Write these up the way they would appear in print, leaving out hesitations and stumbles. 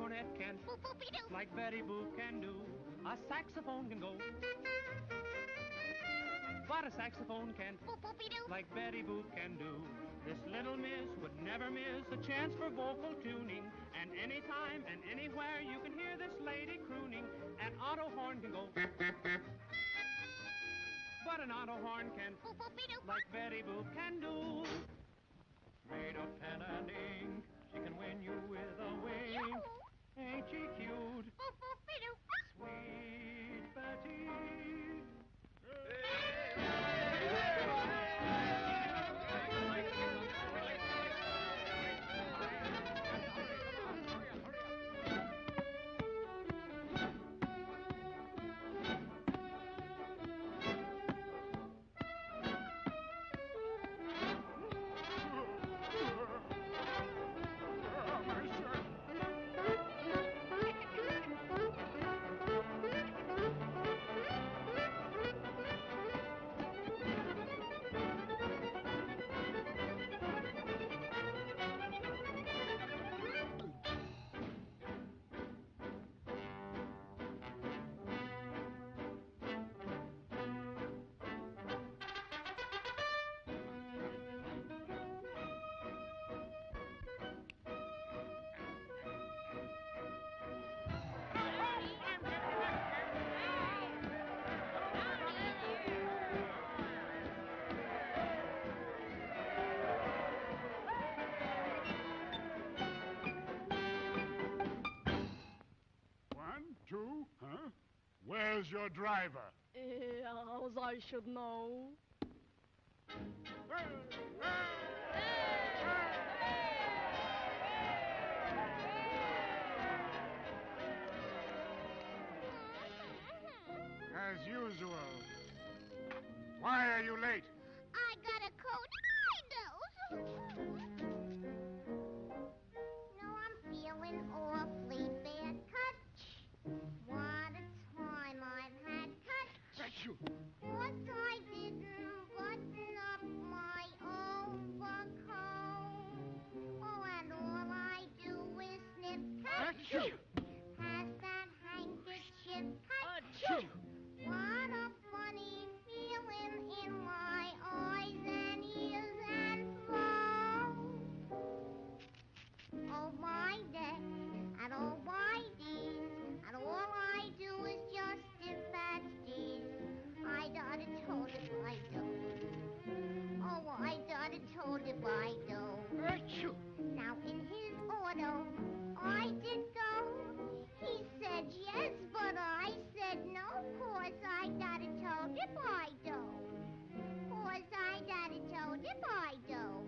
cornet can, like Betty Boop can do. A saxophone can go, but a saxophone can't, like Betty Boop can do. This little miss would never miss a chance for vocal tuning, and anytime and anywhere you can hear this lady crooning. An auto horn can go, but an auto horn can, like Betty Boop can do. Made of pen and ink, she can win you with a wink. Ain't she cute? Sweet Betty. Where's your driver? As I should know. As usual. Why are you late? I got a cold No, I'm feeling awfully bad. Touch. What a time I've had. Touch. What I didn't button up my overcoat. Oh, and all I do is snip. Touch. Pass that handkerchief. Touch. What a funny feeling in my eyes and ears and throat. Oh, my neck and oh, my knees, and all I do is just dip and sneeze. I done it, told it, I don't. Oh, I done it, told it, I don't. Now, in his auto, I did go. He said yes, but I said no, 'cause I done it, told it, I don't. 'Cause I done it, told it, I don't.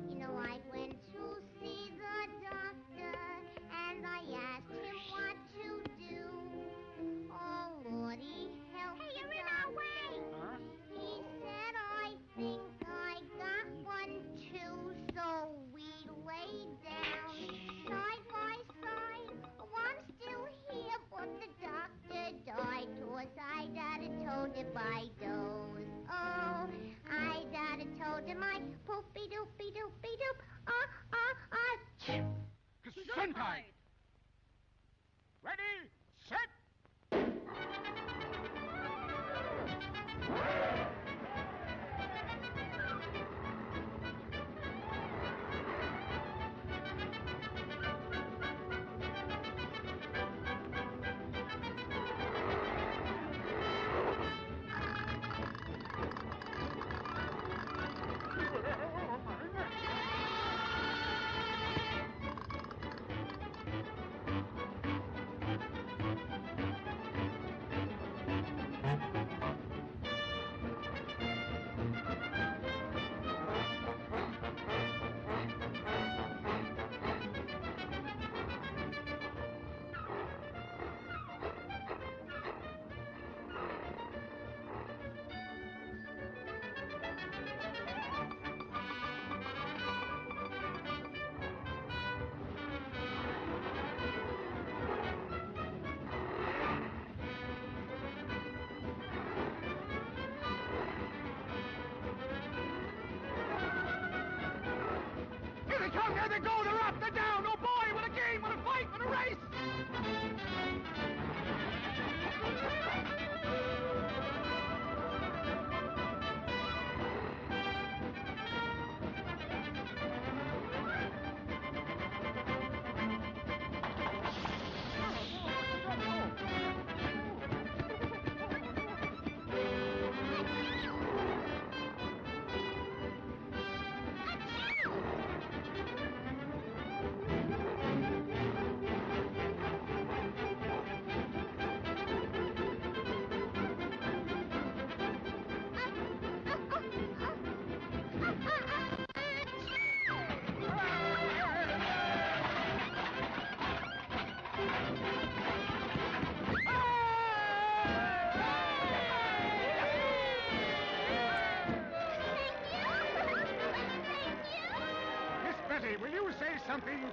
You know, I went to see the doctor, and I asked him what to do. Oh, Lordy, help me. Hey, you're in our way! Huh? He said, I think I got one, too, so we lay down side by side. Oh, I'm still here, but the doctor died, 'cause I done it, told him I don't. Oh, I done it, told him I poopy-doopy-doopy-doop. Gesundheit! Ready, set!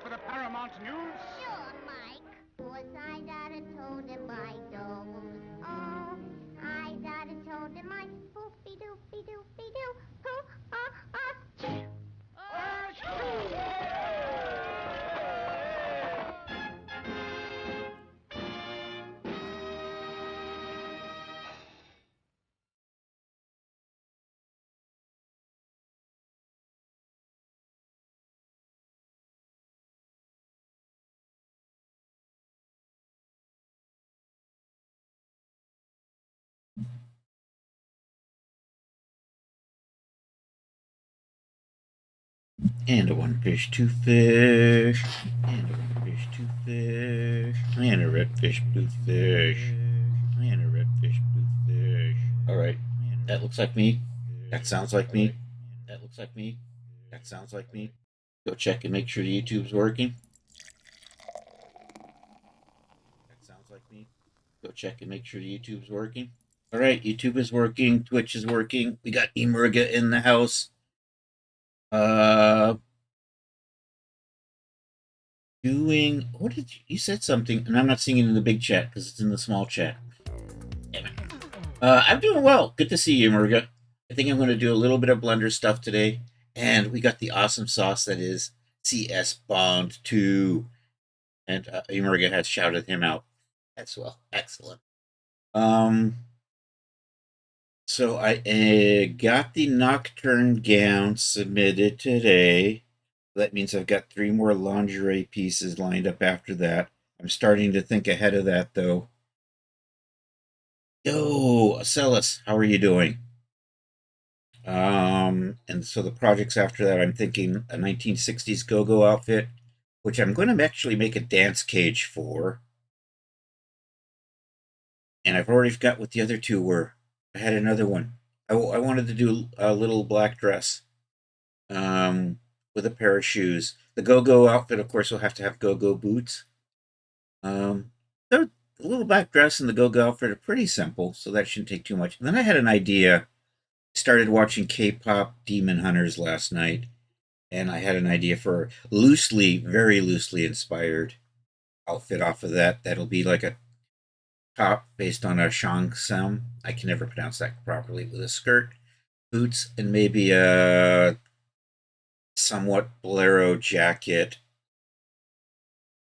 for the Paramount News? Sure, Mike. 'Cause I done told him I don't. Oh, I done told him I poopy doopy doopy doo. Poo, choo. And a one fish, two fish. And a one fish, two fish. And a red fish, blue fish. And a red fish, blue fish. Alright, that looks like me. That sounds like me. That looks like me. That sounds like me. Go check and make sure the YouTube's working. That sounds like me. Go check and make sure the YouTube's working. Alright, YouTube is working. Twitch is working. We got Emurga in the house. What did you said something, and I'm not seeing it in the big chat because it's in the small chat. I'm doing well. Good to see you, Emurga. I think I'm going to do a little bit of Blender stuff today, and we got the awesome sauce that is CS Bond 2, and Emurga has shouted him out as well. Excellent. So I got the Nocturne gown submitted today. That means I've got 3 more lingerie pieces lined up after that. I'm starting to think ahead of that, though. Yo, Acellus, how are you doing? And so the projects after that, I'm thinking a 1960s go-go outfit, which I'm going to actually make a dance cage for. And I've already got what the other 2 were. I had another one. I wanted to do a little black dress with a pair of shoes. The go-go outfit, of course, will have to have go-go boots. The little black dress and the go-go outfit are pretty simple, so that shouldn't take too much. And then I had an idea. I started watching K-pop Demon Hunters last night, and I had an idea for very loosely inspired outfit off of that. That'll be like a top based on a Shangsam. I can never pronounce that properly. With a skirt, boots, and maybe a somewhat bolero jacket.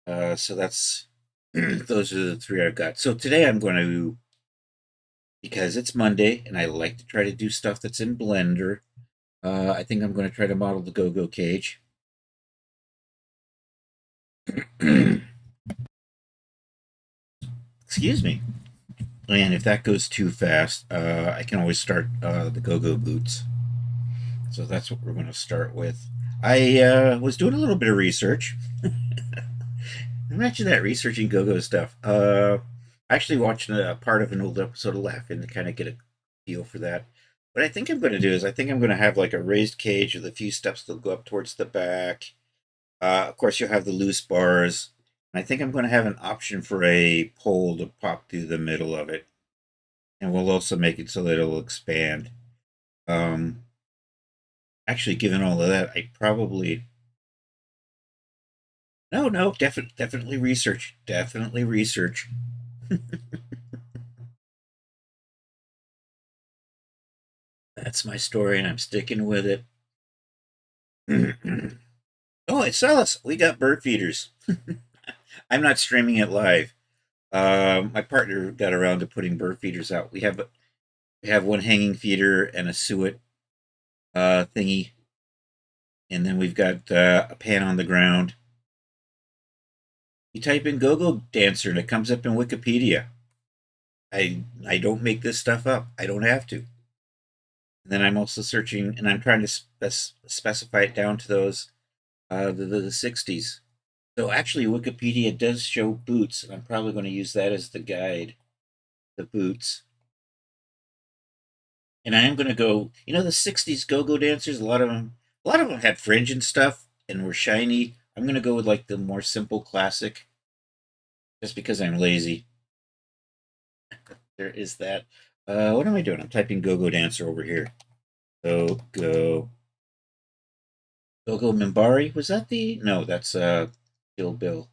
So that's those are the 3 I've got. So today I'm going to, because it's Monday and I like to try to do stuff that's in Blender, I think I'm going to try to model the go-go cage. Excuse me. And if that goes too fast, I can always start the go-go boots. So that's what we're going to start with. I was doing a little bit of research. Imagine that, researching go-go stuff. I actually watched a part of an old episode of Laughing to kind of get a feel for that. What I think I'm going to do is I think I'm going to have like a raised cage with a few steps that go up towards the back. Of course, you'll have the loose bars. And I think I'm going to have an option for a pole to pop through the middle of it. And we'll also make it so that it'll expand. Actually, given all of that, I probably... No, definitely research. Definitely research. That's my story, and I'm sticking with it. Oh, it's us. We got bird feeders. I'm not streaming it live. My partner got around to putting bird feeders out. We have one hanging feeder and a suet thingy, and then we've got a pan on the ground. You type in "go-go dancer" and it comes up in Wikipedia. I don't make this stuff up. I don't have to. And then I'm also searching, and I'm trying to specify it down to those the 60s. So actually, Wikipedia does show boots, and I'm probably going to use that as the guide. The boots. And I am going to go. The 60s go-go dancers. A lot of them had fringe and stuff, and were shiny. I'm going to go with like the more simple classic, just because I'm lazy. There is that. What am I doing? I'm typing go-go dancer over here. Go-go Minbari? Was that the... No, that's Kill Bill.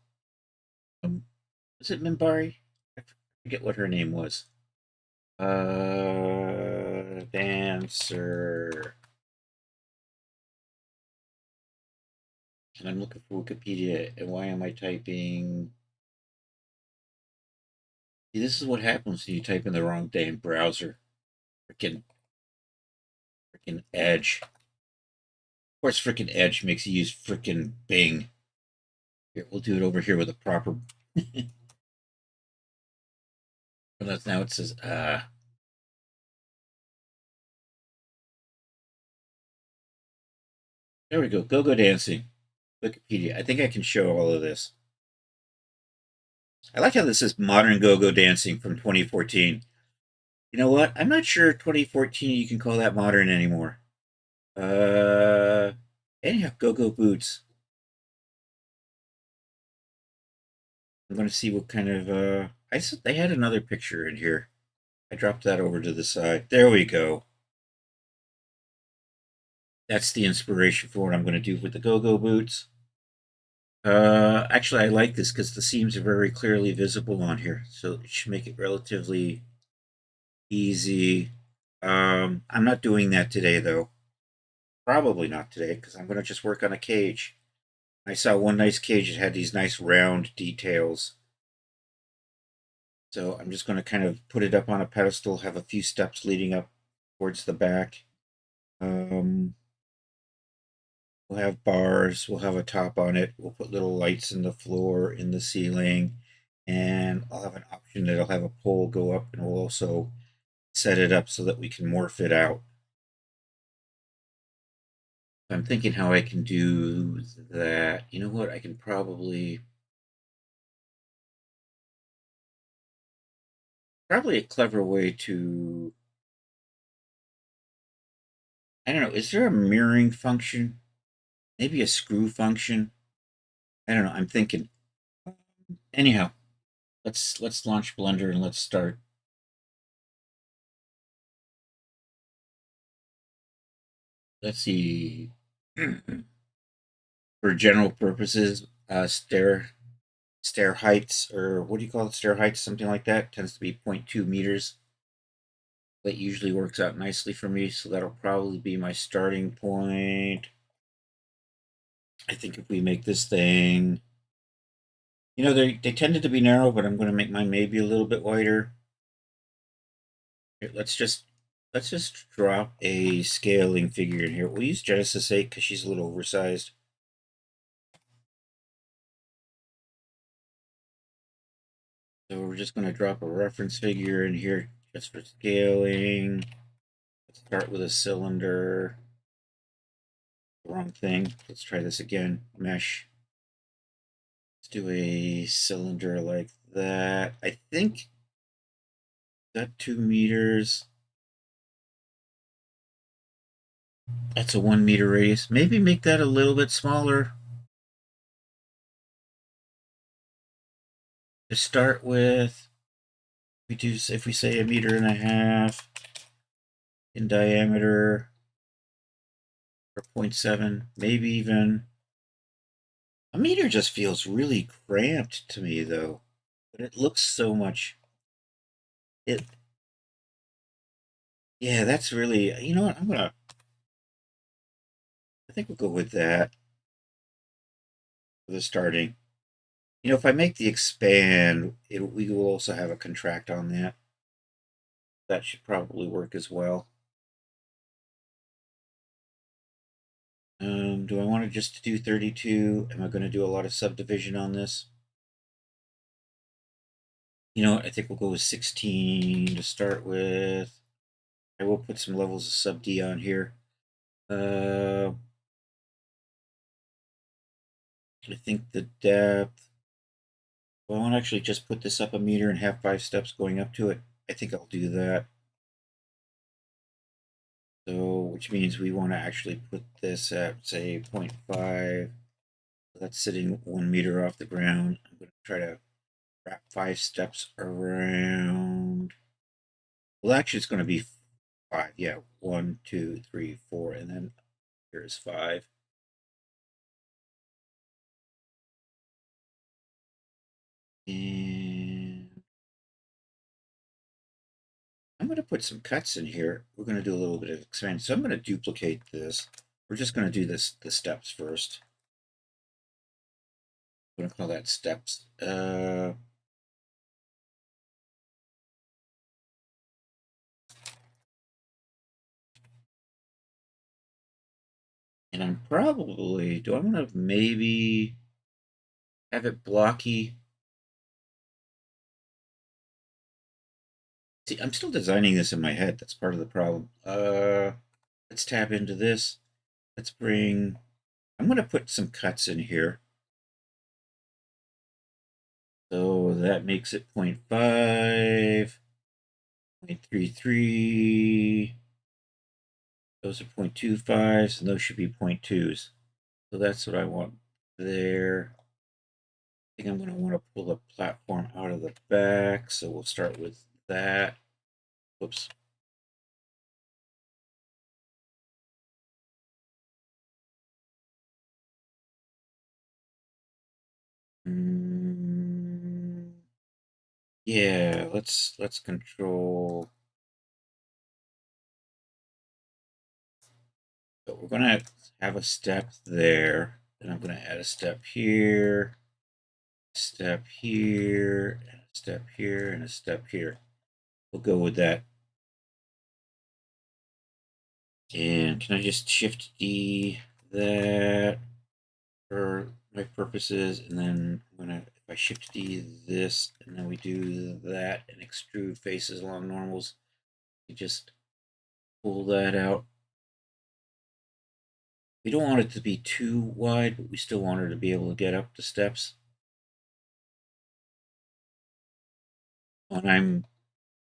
Was it Minbari? I forget what her name was. Dancer. And I'm looking for Wikipedia. And why am I typing? See, this is what happens when you type in the wrong damn browser. Freaking Edge. Of course, freaking Edge makes you use freaking Bing. Here, we'll do it over here with a proper. But now it says There we go. Go-Go Dancing. Wikipedia. I think I can show all of this. I like how this is Modern Go-Go Dancing from 2014. You know what? I'm not sure 2014 you can call that modern anymore. Anyhow, Go-Go Boots. I'm going to see what kind of, I said they had another picture in here. I dropped that over to the side. There we go. That's the inspiration for what I'm going to do with the Go-Go Boots. Actually, I like this because the seams are very clearly visible on here, so it should make it relatively easy. I'm not doing that today, though. Probably not today, because I'm going to just work on a cage. I saw one nice cage that had these nice round details. So I'm just going to kind of put it up on a pedestal, have a few steps leading up towards the back. We'll have bars, we'll have a top on it, we'll put little lights in the floor, in the ceiling, and I'll have an option that'll have a pole go up, and we'll also set it up so that we can morph it out. I'm thinking how I can do that. You know what? I can probably a clever way to, I don't know, is there a mirroring function? Maybe a screw function? I don't know, I'm thinking. Anyhow, let's launch Blender and let's start. Let's see. For general purposes, stair heights, or what do you call it? Stair heights, something like that, tends to be 0.2 meters. That usually works out nicely for me, so that'll probably be my starting point. I think if we make this thing, you know, they tended to be narrow, but I'm going to make mine maybe a little bit wider. Here, let's just drop a scaling figure in here. We'll use Genesis 8 because she's a little oversized. So we're just going to drop a reference figure in here just for scaling. Let's start with a cylinder. Wrong thing. Let's try this again. Mesh. Let's do a cylinder like that. I think that 2 meters. That's a 1 meter radius. Maybe make that a little bit smaller. To start with, if we say 1.5 meters in diameter, or 0.7, maybe even 1 meter just feels really cramped to me, though. But it looks so much. Yeah, that's really, you know what, I think we'll go with that for the starting. You know, if I make the expand, we will also have a contract on that. That should probably work as well. Do I want to just do 32? Am I going to do a lot of subdivision on this? You know what? I think we'll go with 16 to start with. I will put some levels of sub D on here. I think the depth. Well, I want to actually just put this up 1 meter and have 5 steps going up to it. I think I'll do that. So, which means we want to actually put this at, say, 0.5. That's sitting 1 meter off the ground. I'm going to try to wrap 5 steps around. Well, actually, it's going to be 5. Yeah, 1, 2, 3, 4, and then here's 5. And I'm going to put some cuts in here. We're going to do a little bit of expansion. So I'm going to duplicate this. We're just going to do the steps first. I'm going to call that steps. And I'm probably, do I want to maybe have it blocky? See, I'm still designing this in my head. That's part of the problem. Let's tap into this. Let's bring, I'm going to put some cuts in here. So that makes it 0.5, 0.33. Those are 0.25s, and those should be 0.2s. So that's what I want there. I think I'm going to want to pull the platform out of the back. So we'll start with that. Whoops. Yeah, let's control. So we're going to have a step there. Then I'm going to add a step here, step here, and a step here, and a step here. We'll go with that. And can I just Shift D that for my purposes? And then I'm gonna, if I Shift D this, and then we do that and extrude faces along normals, you just pull that out. We don't want it to be too wide, but we still want her to be able to get up the steps. And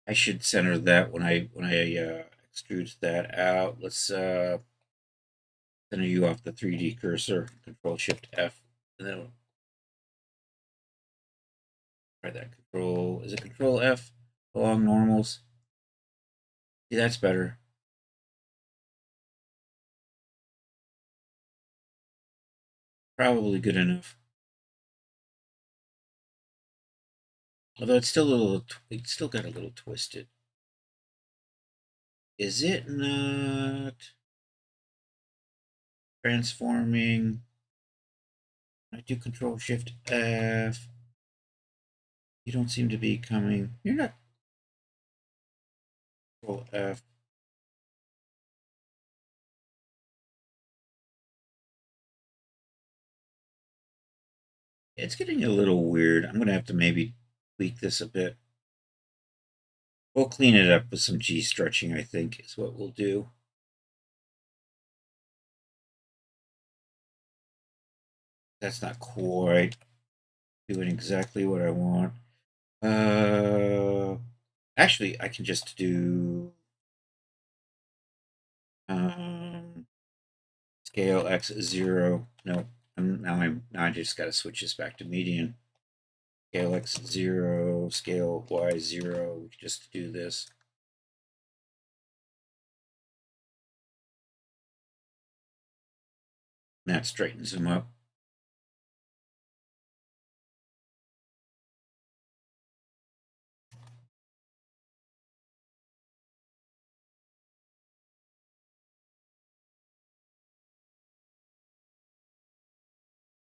I should center that when I extrude that out. Let's center you off the 3D cursor. Control Shift F, and then try that. Control, is it Control F along normals? See, that's better. Probably good enough. Although it's still a little, it's still got a little twisted. Is it not transforming? I do Control Shift F. You don't seem to be coming. You're not. Control F. It's getting a little weird. I'm going to have to maybe tweak this a bit. We'll clean it up with some G stretching, I think, is what we'll do. That's not quite doing exactly what I want. Actually, I can just do scale X 0. No, now I just got to switch this back to median. Scale X 0, scale Y 0. We can just do this. And that straightens them up.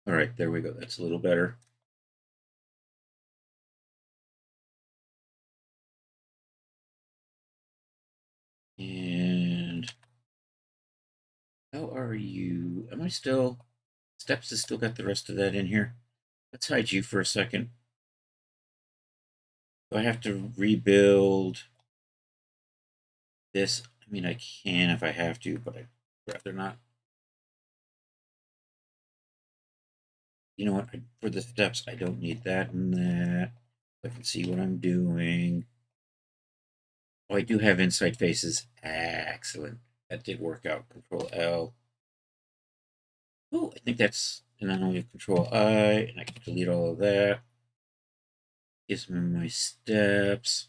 All right, there we go. That's a little better. And how are you? Am I still? Steps has still got the rest of that in here. Let's hide you for a second. Do I have to rebuild this? I mean, I can if I have to, but I'd rather not. You know what? For the steps, I don't need that and that. I can see what I'm doing. Oh, I do have inside faces. Excellent. That did work out. Control L. Oh, I think that's, and then only Control I, and I can delete all of that. Gives me my steps.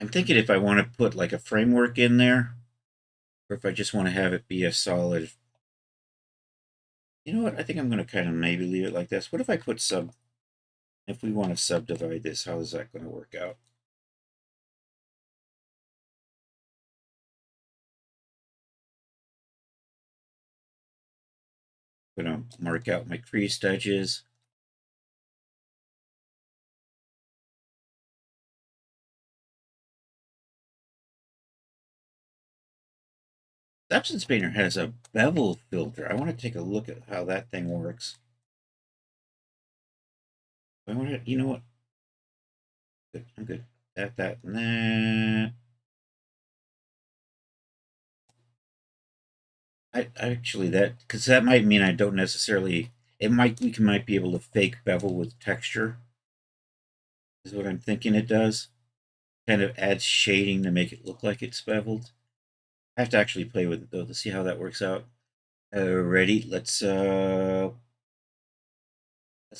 I'm thinking if I want to put like a framework in there, or if I just want to have it be a solid You know what? I think I'm going to kind of maybe leave it like this. What if I put if we want to subdivide this, how is that going to work out? I'm going to mark out my creased edges. Substance Painter has a bevel filter. I want to take a look at how that thing works. I want to, you know what? Good, I'm good. That, and that. I actually because that might mean I don't necessarily. We might be able to fake bevel with texture. Is what I'm thinking it does. Kind of adds shading to make it look like it's beveled. I have to actually play with it though to see how that works out. Alrighty, let's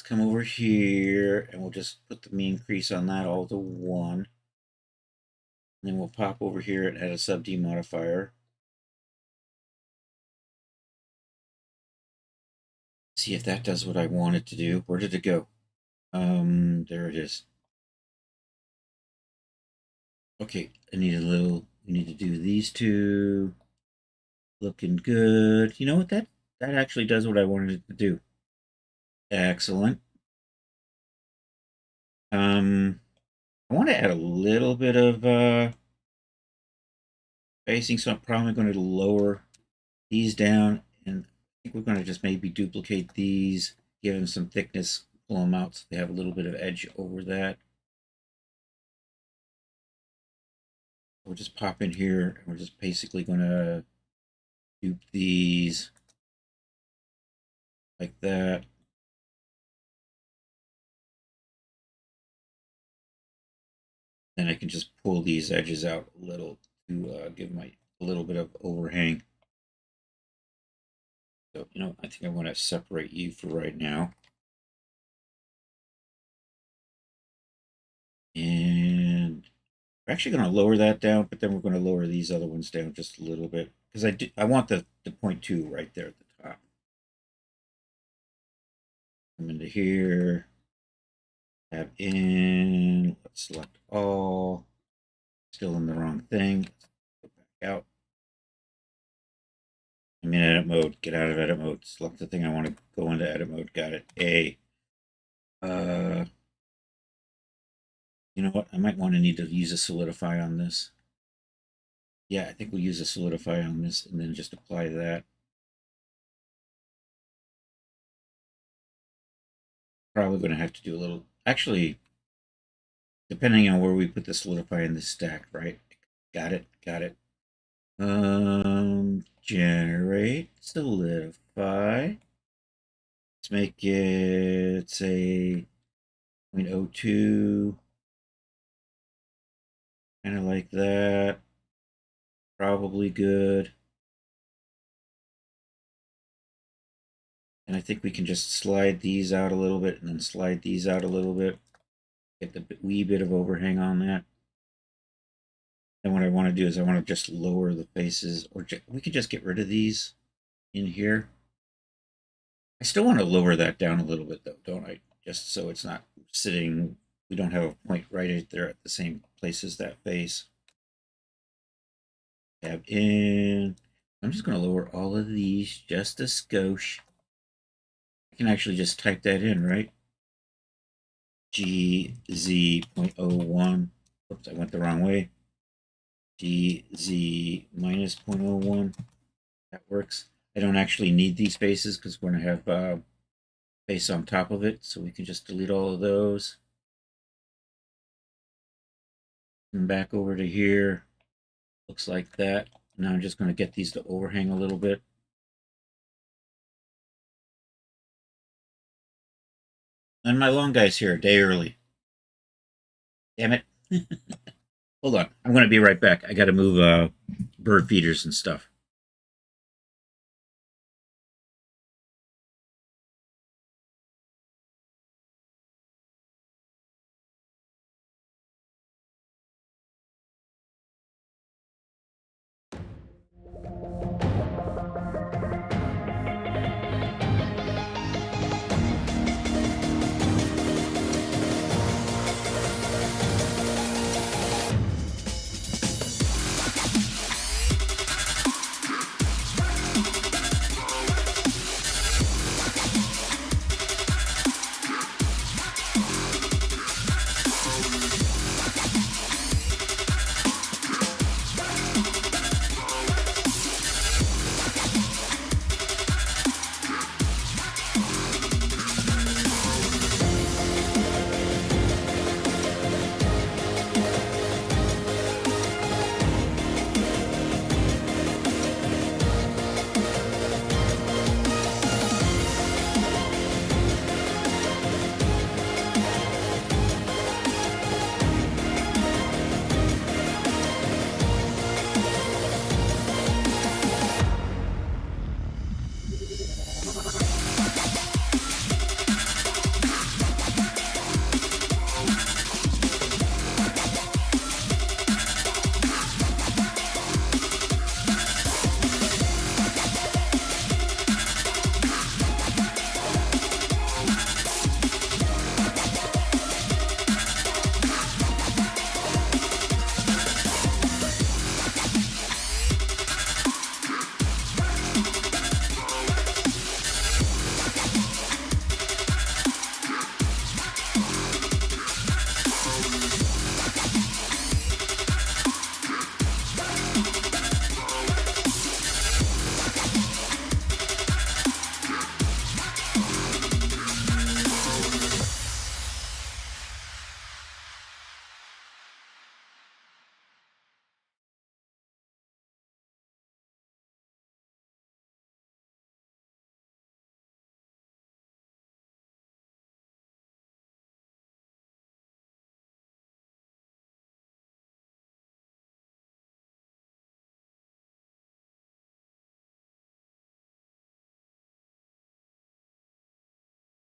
come over here and we'll just put the mean crease on that all to 1. And then we'll pop over here and add a sub D modifier. See if that does what I want it to do. Where did it go? There it is. Okay, we need to do these two. Looking good. You know what? That actually does what I wanted it to do. Excellent. I want to add a little bit of spacing, so I'm probably going to lower these down, and I think we're going to just maybe duplicate these, give them some thickness, pull them out so they have a little bit of edge over that. We'll just pop in here, and we're just basically going to dupe these like that. Then I can just pull these edges out a little to give a little bit of overhang. So, you know, I think I want to separate you for right now. And we're actually going to lower that down, but then we're going to lower these other ones down just a little bit because I want the 0.2 right there at the top. Come into here, tab in, let's select all. Still in the wrong thing. Go back out. I'm in edit mode. Get out of edit mode. Select the thing I want to go into edit mode. Got it. You know what? I might need to use a solidify on this. Yeah, I think we'll use a solidify on this and then just apply that. Probably going to have to do a little, actually, depending on where we put the solidify in this stack, right? Got it. Generate solidify. Let's make it, say, 0.02. Kind of like that. Probably good. And I think we can just slide these out a little bit and then slide these out a little bit. Get the wee bit of overhang on that. And what I want to do is I want to just lower the faces, or we could just get rid of these in here. I still want to lower that down a little bit though, don't I? Just so it's not sitting, we don't have a point right there at the same place as that face. Tab in. I'm just going to lower all of these just a skosh. I can actually just type that in, right? GZ.01. Oops, I went the wrong way. GZ minus 0.01. That works. I don't actually need these faces because we're going to have face on top of it, so we can just delete all of those. And back over to here. Looks like that. Now I'm just going to get these to overhang a little bit. And my long guy's here a day early. Damn it. Hold on. I'm going to be right back. I got to move bird feeders and stuff.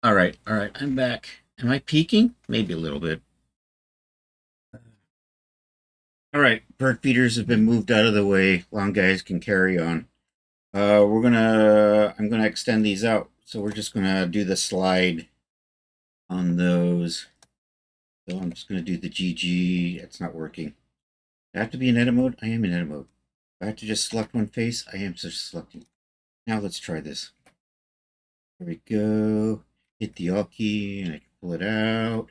All right, I'm back. Am I peaking? Maybe a little bit. All right, bird feeders have been moved out of the way. Long guys can carry on. I'm gonna extend these out. So we're just gonna do the slide on those. So I'm just gonna do the GG. It's not working. I have to be in edit mode? I am in edit mode. I have to just select one face? I am just selecting. Now let's try this. There we go. Hit the Alt key and I can pull it out.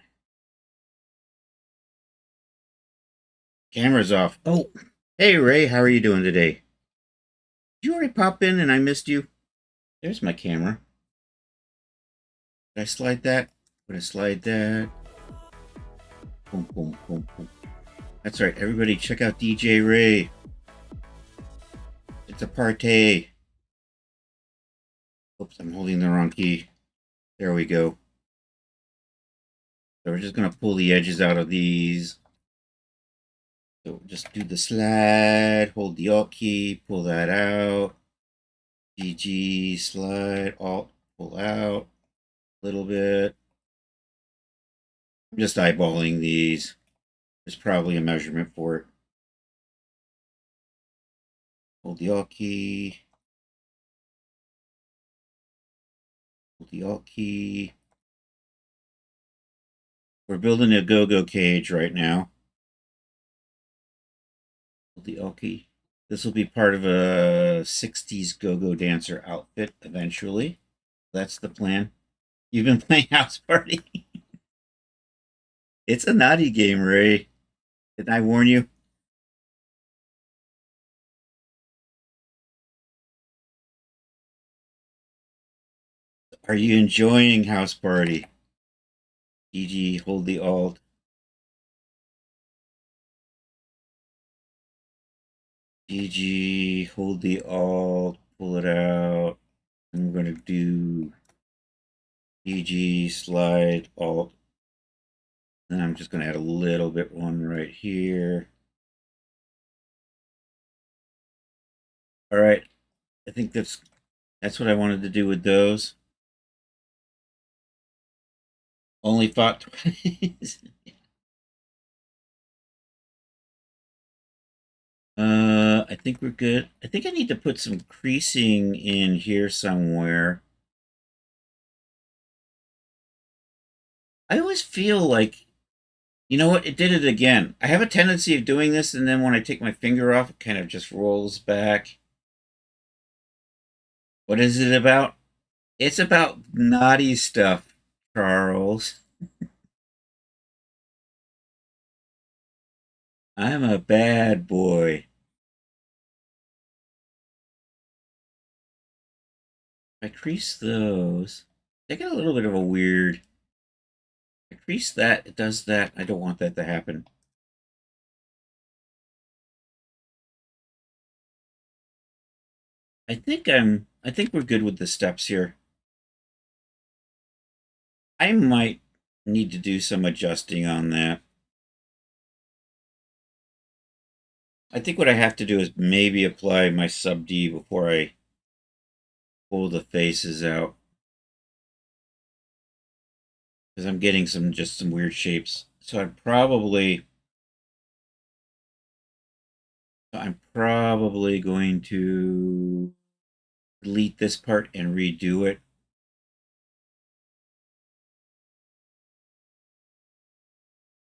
Camera's off. Oh, hey Ray, how are you doing today? Did you already pop in and I missed you? There's my camera. Did I slide that? Would I slide that? Boom, boom, boom, boom. That's right, everybody check out DJ Ray. It's a party. Oops, I'm holding the wrong key. There we go. So we're just going to pull the edges out of these. So just do the slide, hold the Alt key, pull that out. GG, slide, Alt, pull out a little bit. I'm just eyeballing these. There's probably a measurement for it. Hold the Alt key. Hold the Alt key. We're building a go-go cage right now. Hold the Alt key. This will be part of a 60s go-go dancer outfit eventually. That's the plan. You've been playing House Party. It's a naughty game, Ray. Didn't I warn you? Are you enjoying House Party? GG, hold the Alt. GG, hold the Alt, pull it out. And we're going to do GG, slide, Alt. And I'm just going to add a little bit one right here. All right. I think that's what I wanted to do with those. Only fought twice. I think we're good. I think I need to put some creasing in here somewhere. I always feel like, you know what, it did it again. I have a tendency of doing this, and then when I take my finger off, it kind of just rolls back. What is it about? It's about naughty stuff, Charles. I'm a bad boy. I crease those. They get a little bit of a weird. I crease that, it does that. I don't want that to happen. I think we're good with the steps here. I might need to do some adjusting on that. I think what I have to do is maybe apply my sub D before I pull the faces out. Because I'm getting some weird shapes. So I'm probably going to delete this part and redo it.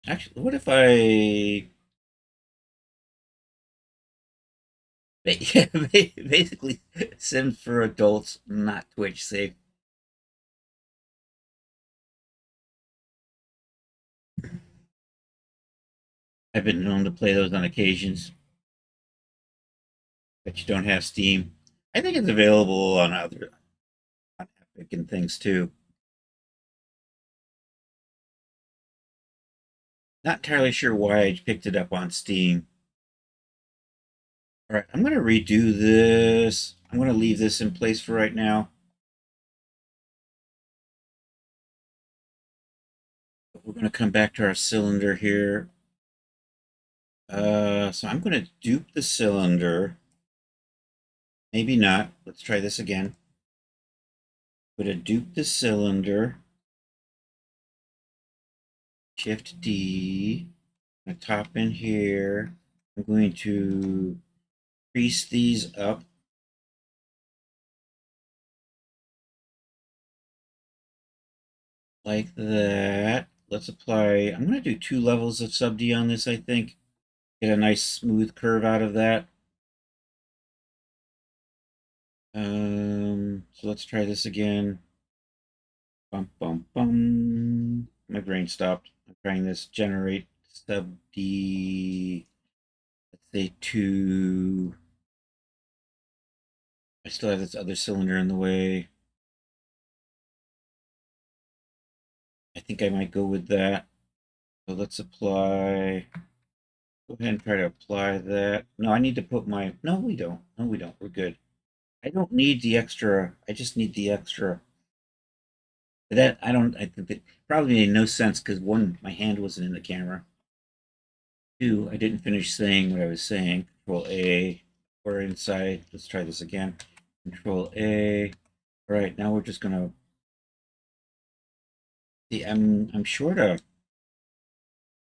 Actually, what if I... Yeah, basically, Sims for adults, not Twitch safe. I've been known to play those on occasions. But you don't have Steam. I think it's available on Epic and things too. Not entirely sure why I picked it up on Steam. All right, I'm going to redo this. I'm going to leave this in place for right now. We're going to come back to our cylinder here. So I'm going to dupe the cylinder. Maybe not. Let's try this again. I'm going to dupe the cylinder. Shift D. I'm going to top in here. I'm going to crease these up. Like that. Let's apply. I'm going to do 2 levels of sub D on this, I think. Get a nice smooth curve out of that. So let's try this again. Bum, bum, bum. My brain stopped. I'm trying this generate sub D. Let's say 2. I still have this other cylinder in the way. I think I might go with that. So let's apply. Go ahead and try to apply that. No, I need to put my. No, we don't. No, we don't. We're good. I don't need the extra. I just need the extra. That I don't. I think it probably made no sense because 1, my hand wasn't in the camera. 2, I didn't finish saying what I was saying. Control A. We're inside. Let's try this again. Control A. All right, now we're just gonna. See, I'm short of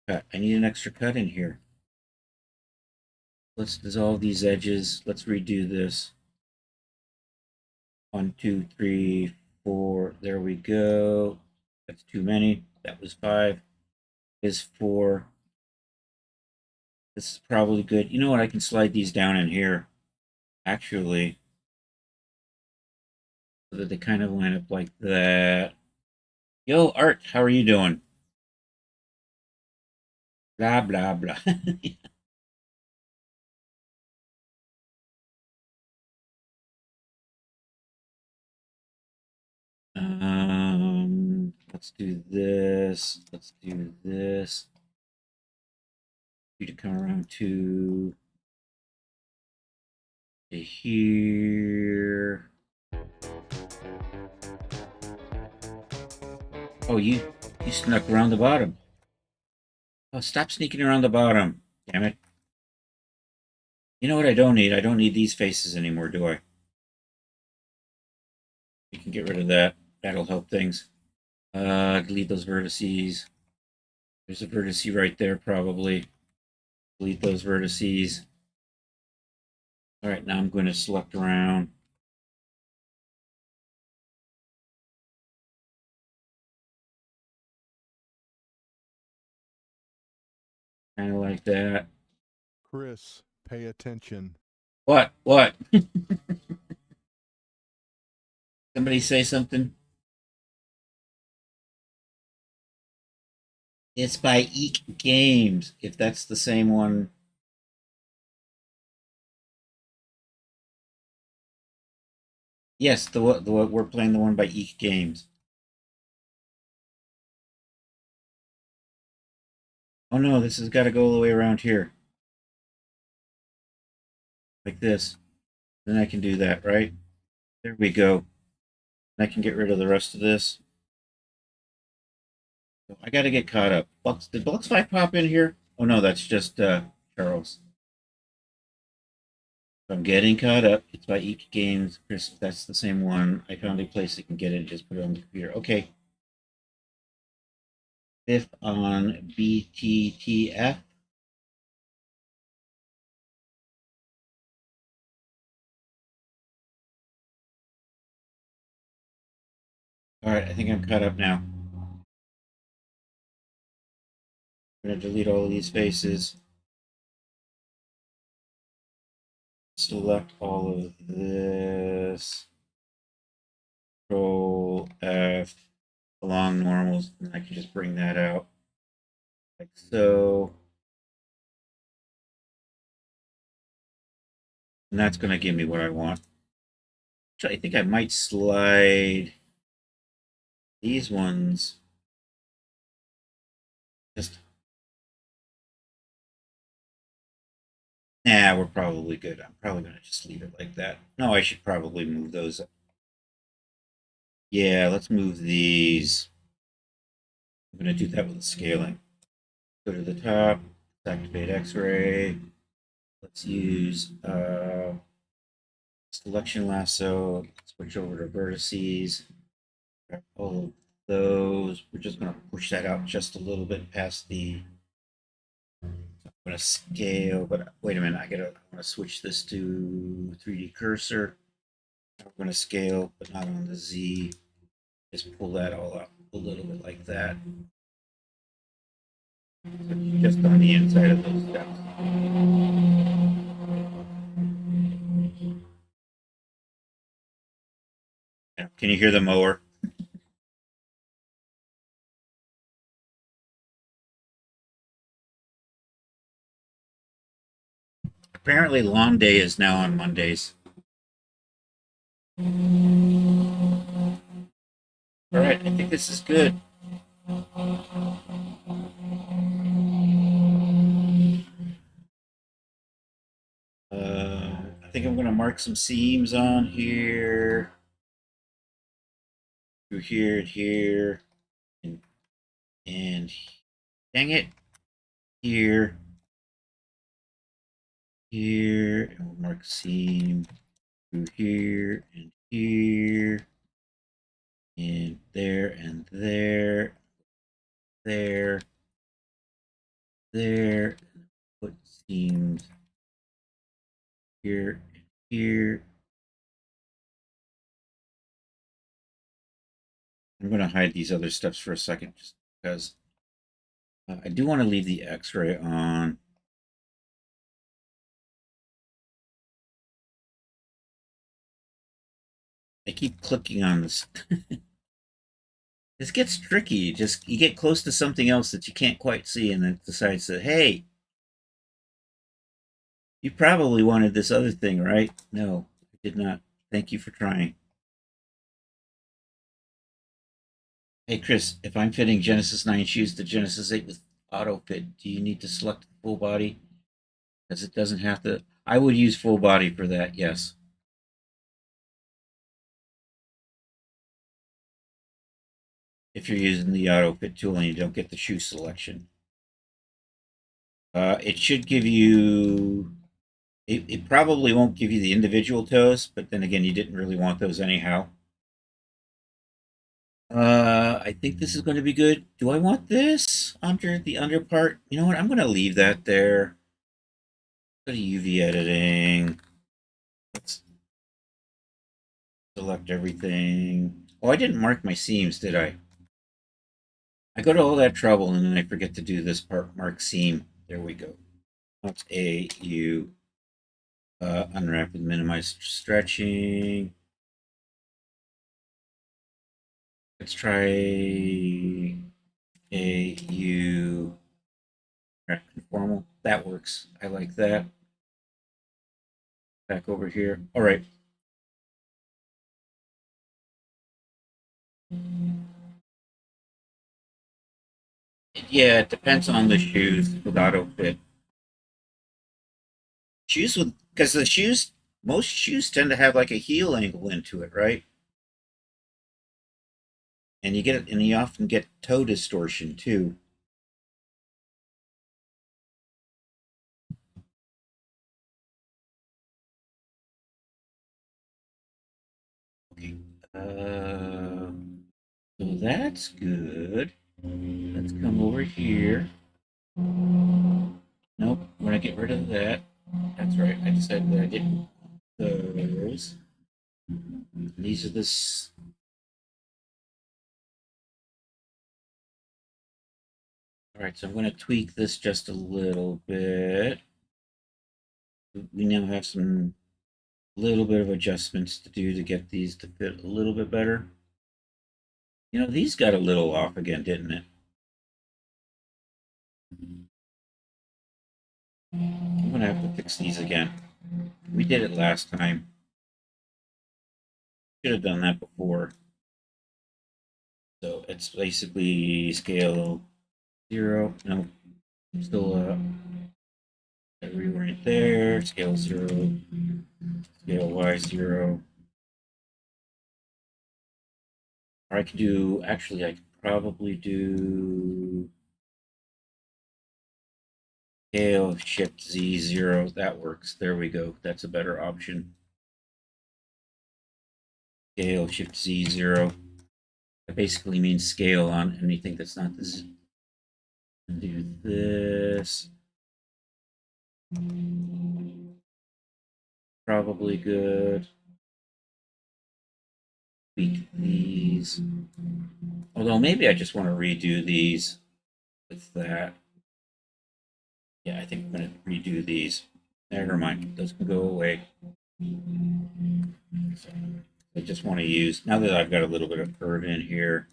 cut. I need an extra cut in here. Let's dissolve these edges. Let's redo this. 1, 2, 3, 4. There we go. That's too many. That was 5. Is 4. This is probably good. You know what? I can slide these down in here. Actually, so that they kind of line up like that. Yo, Art, how are you doing? Blah, blah, blah. Let's do this. Let's do this. You to come around to here. Oh, you snuck around the bottom. Oh, stop sneaking around the bottom. Damn it. You know what I don't need? I don't need these faces anymore, do I? You can get rid of that. That'll help things. Delete those vertices. There's a vertice right there, probably. Delete those vertices. All right, now I'm going to select around. Kind of like that. Chris, pay attention. What? Somebody say something? It's by Eek Games, if that's the same one. Yes, the we're playing the one by Eek Games. Oh no, this has got to go all the way around here. Like this. Then I can do that, right? There we go. I can get rid of the rest of this. I got to get caught up. Did Blux5 pop in here? Oh no, that's just Charles. I'm getting caught up. It's by Eek Games. Chris, that's the same one. I found a place that can get it. Just put it on the computer. Okay. 5th on BTTF. All right, I think I'm caught up now. I'm going to delete all of these faces. Select all of this. Control F along normals, and I can just bring that out like so. And that's going to give me what I want. Actually, I think I might slide these ones just. Nah, we're probably good. I'm probably going to just leave it like that. No, I should probably move those. Yeah, let's move these. I'm going to do that with the scaling. Go to the top, activate X-ray. Let's use selection lasso. Switch over to vertices. Grab all of those. We're just going to push that out just a little bit past the. I'm going to scale, but wait a minute. I want to switch this to 3D cursor. We're going to scale, but not on the Z. Just pull that all up a little bit like that. So just on the inside of those steps. Can you hear the mower? Apparently lawn day is now on Mondays. All right, I think this is good. I think I'm going to mark some seams on here. Through here and here. And dang it. Here. Here. And we'll mark seam through here and here. And there and there. There. There. Put seams here and here. I'm going to hide these other steps for a second just because I do want to leave the X-ray on. I keep clicking on this. This gets tricky. You get close to something else that you can't quite see, and it decides that, hey, you probably wanted this other thing, right? No, I did not. Thank you for trying. Hey, Chris, if I'm fitting Genesis 9 shoes to Genesis 8 with auto fit, do you need to select full body? Because it doesn't have to. I would use full body for that, yes. If you're using the auto fit tool and you don't get the shoe selection. It should give you, it probably won't give you the individual toes, but then again, you didn't really want those anyhow. I think this is going to be good. Do I want this under the under part? You know what? I'm going to leave that there. Go to UV editing. Let's select everything. Oh, I didn't mark my seams, did I? I go to all that trouble and then I forget to do this part, mark seam. There we go. That's A, U, unwrap and minimize stretching. Let's try A, U, conformal. That works. I like that. Back over here. All right. Yeah, it depends on the shoes with auto fit. Shoes with, because the shoes, most shoes tend to have like a heel angle into it, right? And you often get toe distortion too. Okay. So that's good. Let's come over here. Nope, we're gonna get rid of that. That's right. I decided that I didn't want those. These are this. All right, so I'm going to tweak this just a little bit. We now have some little bit of adjustments to do to get these to fit a little bit better. You know, these got a little off again, didn't it? I'm going to have to fix these again. We did it last time. Should have done that before. So it's basically scale 0. No, still reorient there. Scale 0. Scale Y 0. Or I could do, actually, I could probably do scale shift Z 0. That works. There we go. That's a better option. Scale shift Z 0. That basically means scale on anything that's not this. Do this. Probably good. Tweak these. Although maybe I just want to redo these with that. Yeah, I think I'm going to redo these. Never mind. Those can go away. I just want to use, now that I've got a little bit of curve in here,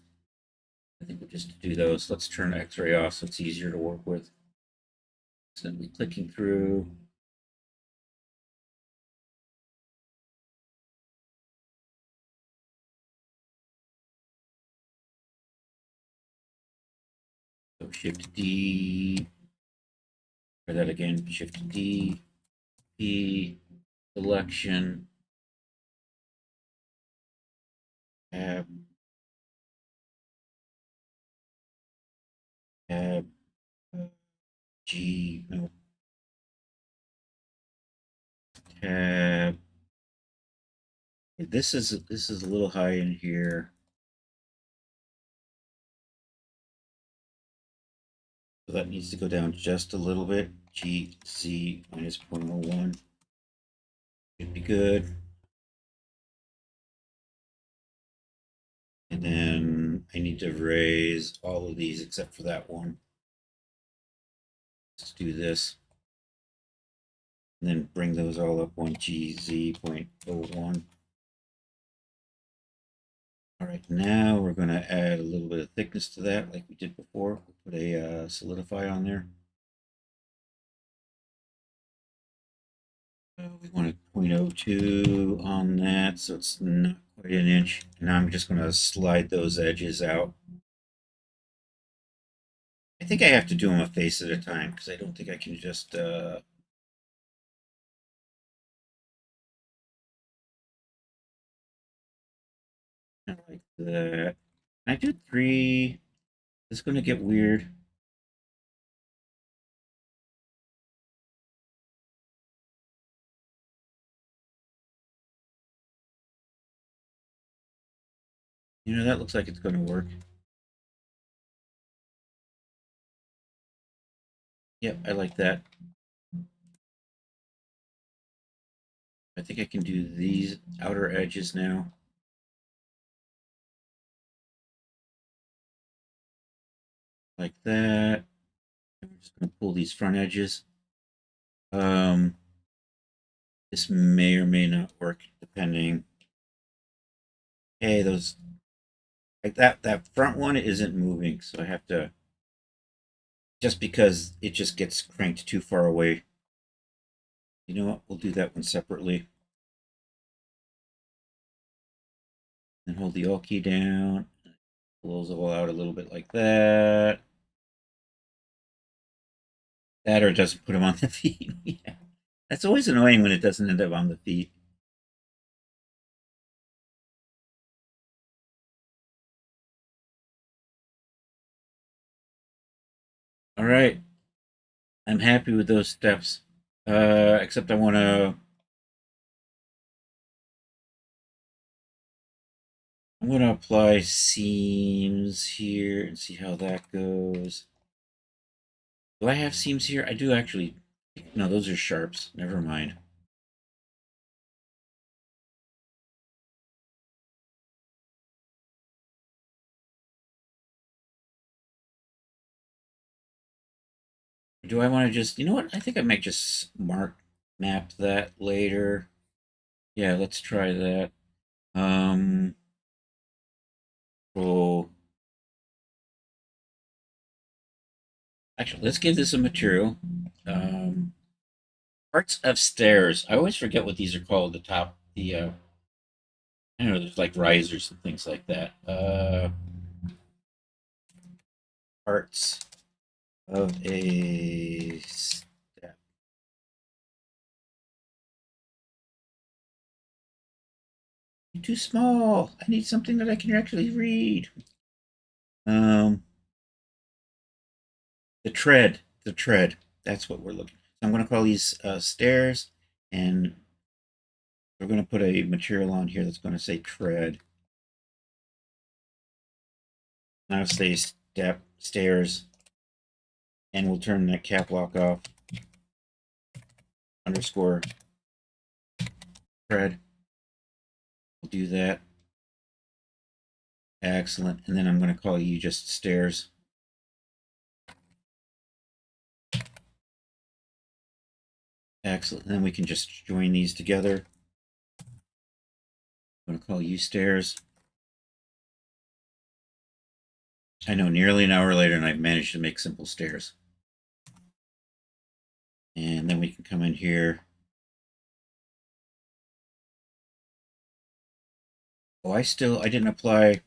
I think we'll just do those. Let's turn X-ray off so it's easier to work with. Simply clicking through. So Shift D. Try that again. Shift D. P. Selection. Tab. Tab. G. No. Tab. This is a little high in here. So that needs to go down just a little bit. GZ minus 0.01. Should be good. And then I need to raise all of these except for that one. Let's do this. And then bring those all up 1GZ 0.01. All right, now we're going to add a little bit of thickness to that like we did before. We'll put a solidify on there. We want a 0.02 on that, so it's not quite an inch. And now I'm just going to slide those edges out. I think I have to do them a face at a time because I don't think I can just like that. I do 3. It's going to get weird. You know, that looks like it's going to work. Yep, I like that. I think I can do these outer edges now. Like that. I'm just going to pull these front edges. This may or may not work depending. Hey, those like that front one isn't moving, so I have to, just because it just gets cranked too far away. You know what? We'll do that one separately. And hold the Alt key down. Pull those all out a little bit like that. That or it doesn't put them on the feet. Yeah. That's always annoying when it doesn't end up on the feet. All right. I'm happy with those steps. Except I want to... I'm going to apply seams here and see how that goes. Do I have seams here? I do actually. No, those are sharps. Never mind. Do I want to just, you know what? I think I might just map that later. Yeah, let's try that. So actually, let's give this a material. Parts of stairs. I always forget what these are called. The top, I don't know, there's like risers and things like that. Parts of a step. Too small. I need something that I can actually read. The tread. The tread. That's what we're looking. So I'm going to call these stairs, and we're going to put a material on here that's going to say tread. Now say step stairs, and we'll turn that cap lock off. Underscore Fred. We'll do that. Excellent. And then I'm going to call you just stairs. Excellent. And then we can just join these together. I'm going to call you stairs. I know, nearly an hour later, and I've managed to make simple stairs. And then we can come in here. Oh, I didn't apply.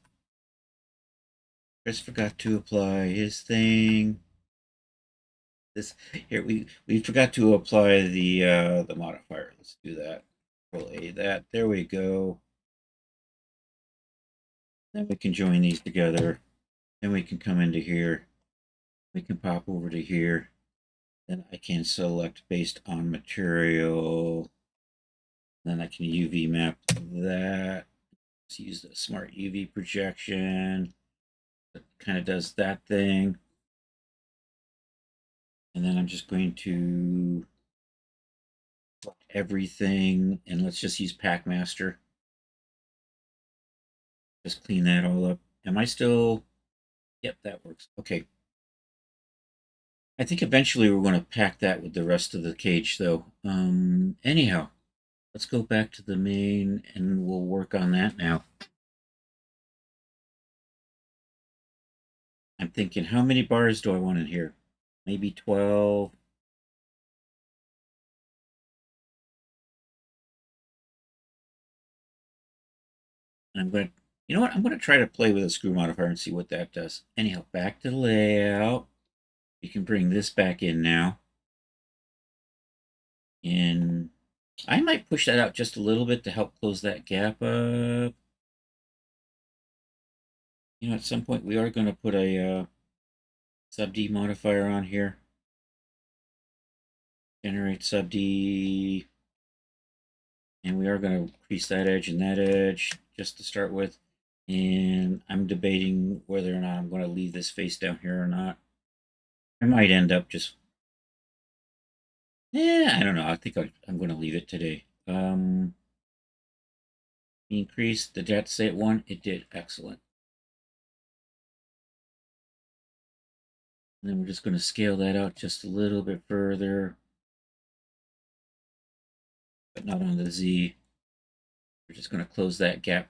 Chris forgot to apply his thing. This here we forgot to apply the modifier. Let's do that. Control A that. There we go. Then we can join these together. Then we can come into here. We can pop over to here. Then I can select based on material. Then I can UV map that. Let's use the smart UV projection. It kind of does that thing. And then I'm just going to select everything, and let's just use Packmaster. Just clean that all up. Am I still? Yep, that works. Okay. I think eventually we're going to pack that with the rest of the cage, though. Anyhow, let's go back to the main, and we'll work on that now. I'm thinking, how many bars do I want in here? Maybe 12. And I'm going to, you know what? I'm going to try to play with a screw modifier and see what that does. Anyhow, back to the layout. You can bring this back in now. And I might push that out just a little bit to help close that gap up. You know, at some point we are going to put a sub D modifier on here. Generate sub D. And we are going to increase that edge and that edge just to start with. And I'm debating whether or not I'm going to leave this face down here or not. I might end up just... I don't know. I think I'm going to leave it today. Increase the depth, say at 1. It did. Excellent. And then we're just going to scale that out just a little bit further. But not on the Z. We're just going to close that gap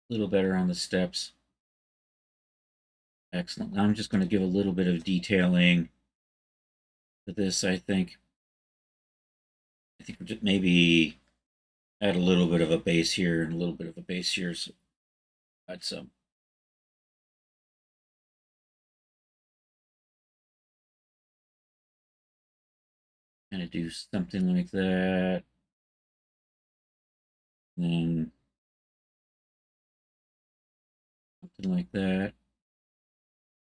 a little better on the steps. Excellent. Now I'm just going to give a little bit of detailing to this, I think. I think we'll just maybe add a little bit of a base here and a little bit of a base here. So add some. Kind of do something like that. And then something like that.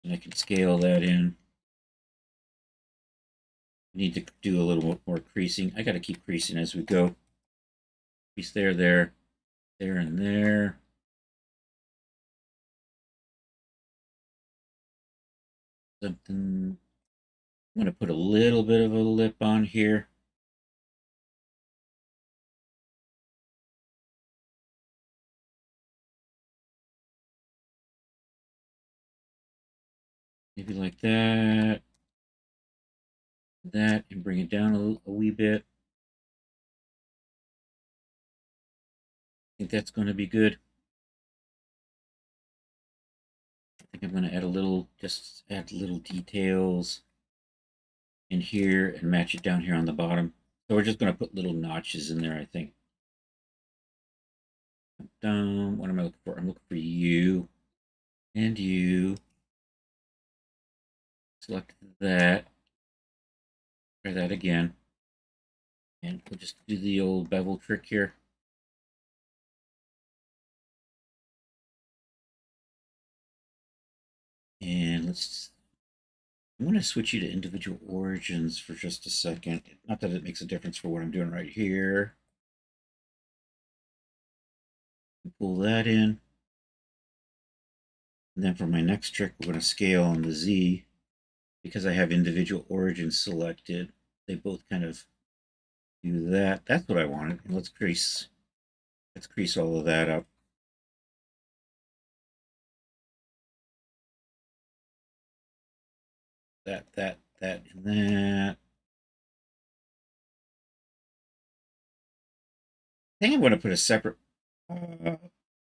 And I can scale that in. Need to do a little more creasing. I got to keep creasing as we go. Crease there, there, there, and there. Something. I'm going to put a little bit of a lip on here. Maybe like that. That, and bring it down a wee bit. I think that's going to be good. I think I'm going to add a little, just add little details in here and match it down here on the bottom. So we're just going to put little notches in there, I think. What am I looking for? I'm looking for you and you. Select that. Try that again. And we'll just do the old bevel trick here. And I'm going to switch you to individual origins for just a second. Not that it makes a difference for what I'm doing right here. Pull that in. And then for my next trick, we're going to scale on the Z. Because I have individual origins selected, they both kind of do that. That's what I wanted. And let's crease all of that up. That, and that. I think I'm going to put a separate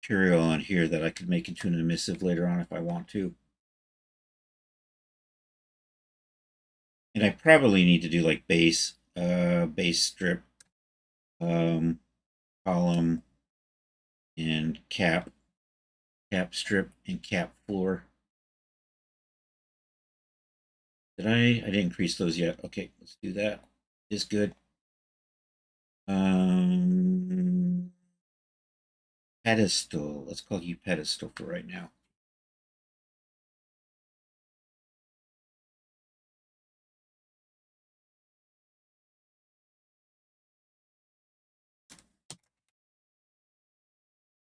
material on here that I could make into an emissive later on if I want to. And I probably need to do like base strip, column, and cap strip, and cap floor. Did I didn't crease those yet. Okay, let's do that. Is good. Pedestal. Let's call you pedestal for right now.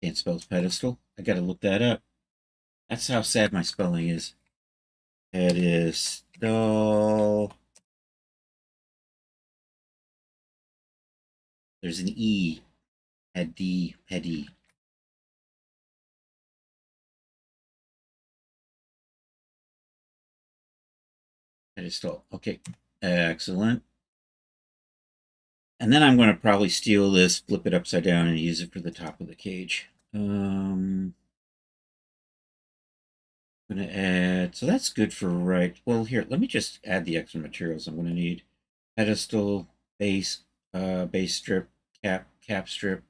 Can't spell pedestal. I gotta look that up. That's how sad my spelling is. Pedestal. There's an E. Pedi. Pedestal. Okay. Excellent. And then I'm going to probably steal this, flip it upside down, and use it for the top of the cage. I'm going to add, so that's good for right. Well, here, let me just add the extra materials I'm going to need. Pedestal, base strip, cap strip,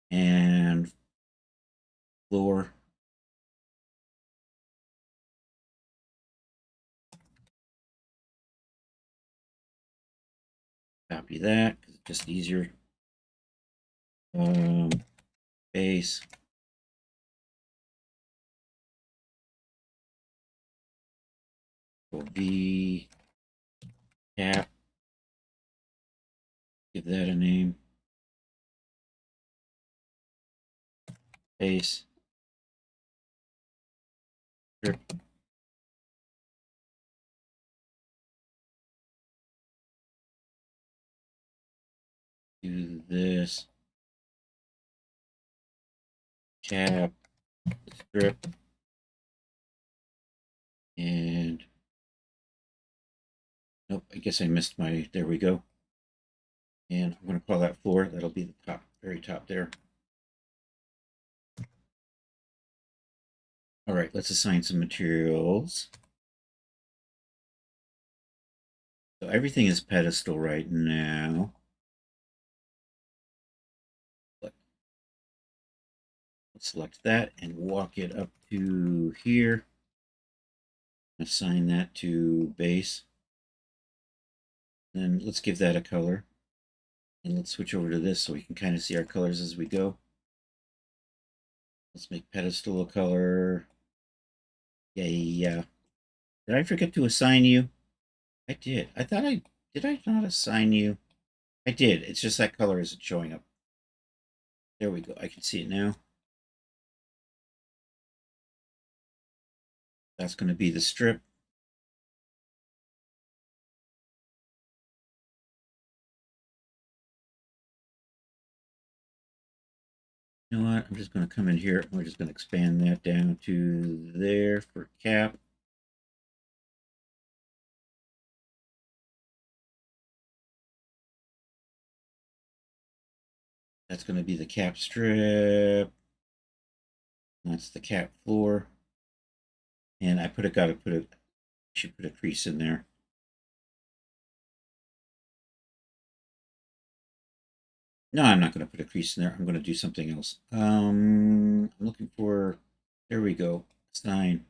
and floor. Copy that, because it's just easier. Base. V cap. Give that a name. Base. Strip. Do this. Cap. Strip. And nope, I guess I missed my, there we go. And I'm going to call that floor. That'll be the top, very top there. All right, let's assign some materials. So everything is pedestal right now. Let's select that and walk it up to here. Assign that to base. Then let's give that a color. And let's switch over to this so we can kind of see our colors as we go. Let's make pedestal a color. Yeah. Did I forget to assign you? I did. Did I not assign you? I did. It's just that color isn't showing up. There we go. I can see it now. That's going to be the strip. You know what? I'm just going to come in here and we're just going to expand that down to there for cap. That's going to be the cap strip. That's the cap floor. And I should put a crease in there. No, I'm not going to put a crease in there. I'm going to do something else. I'm looking for, there we go, assign.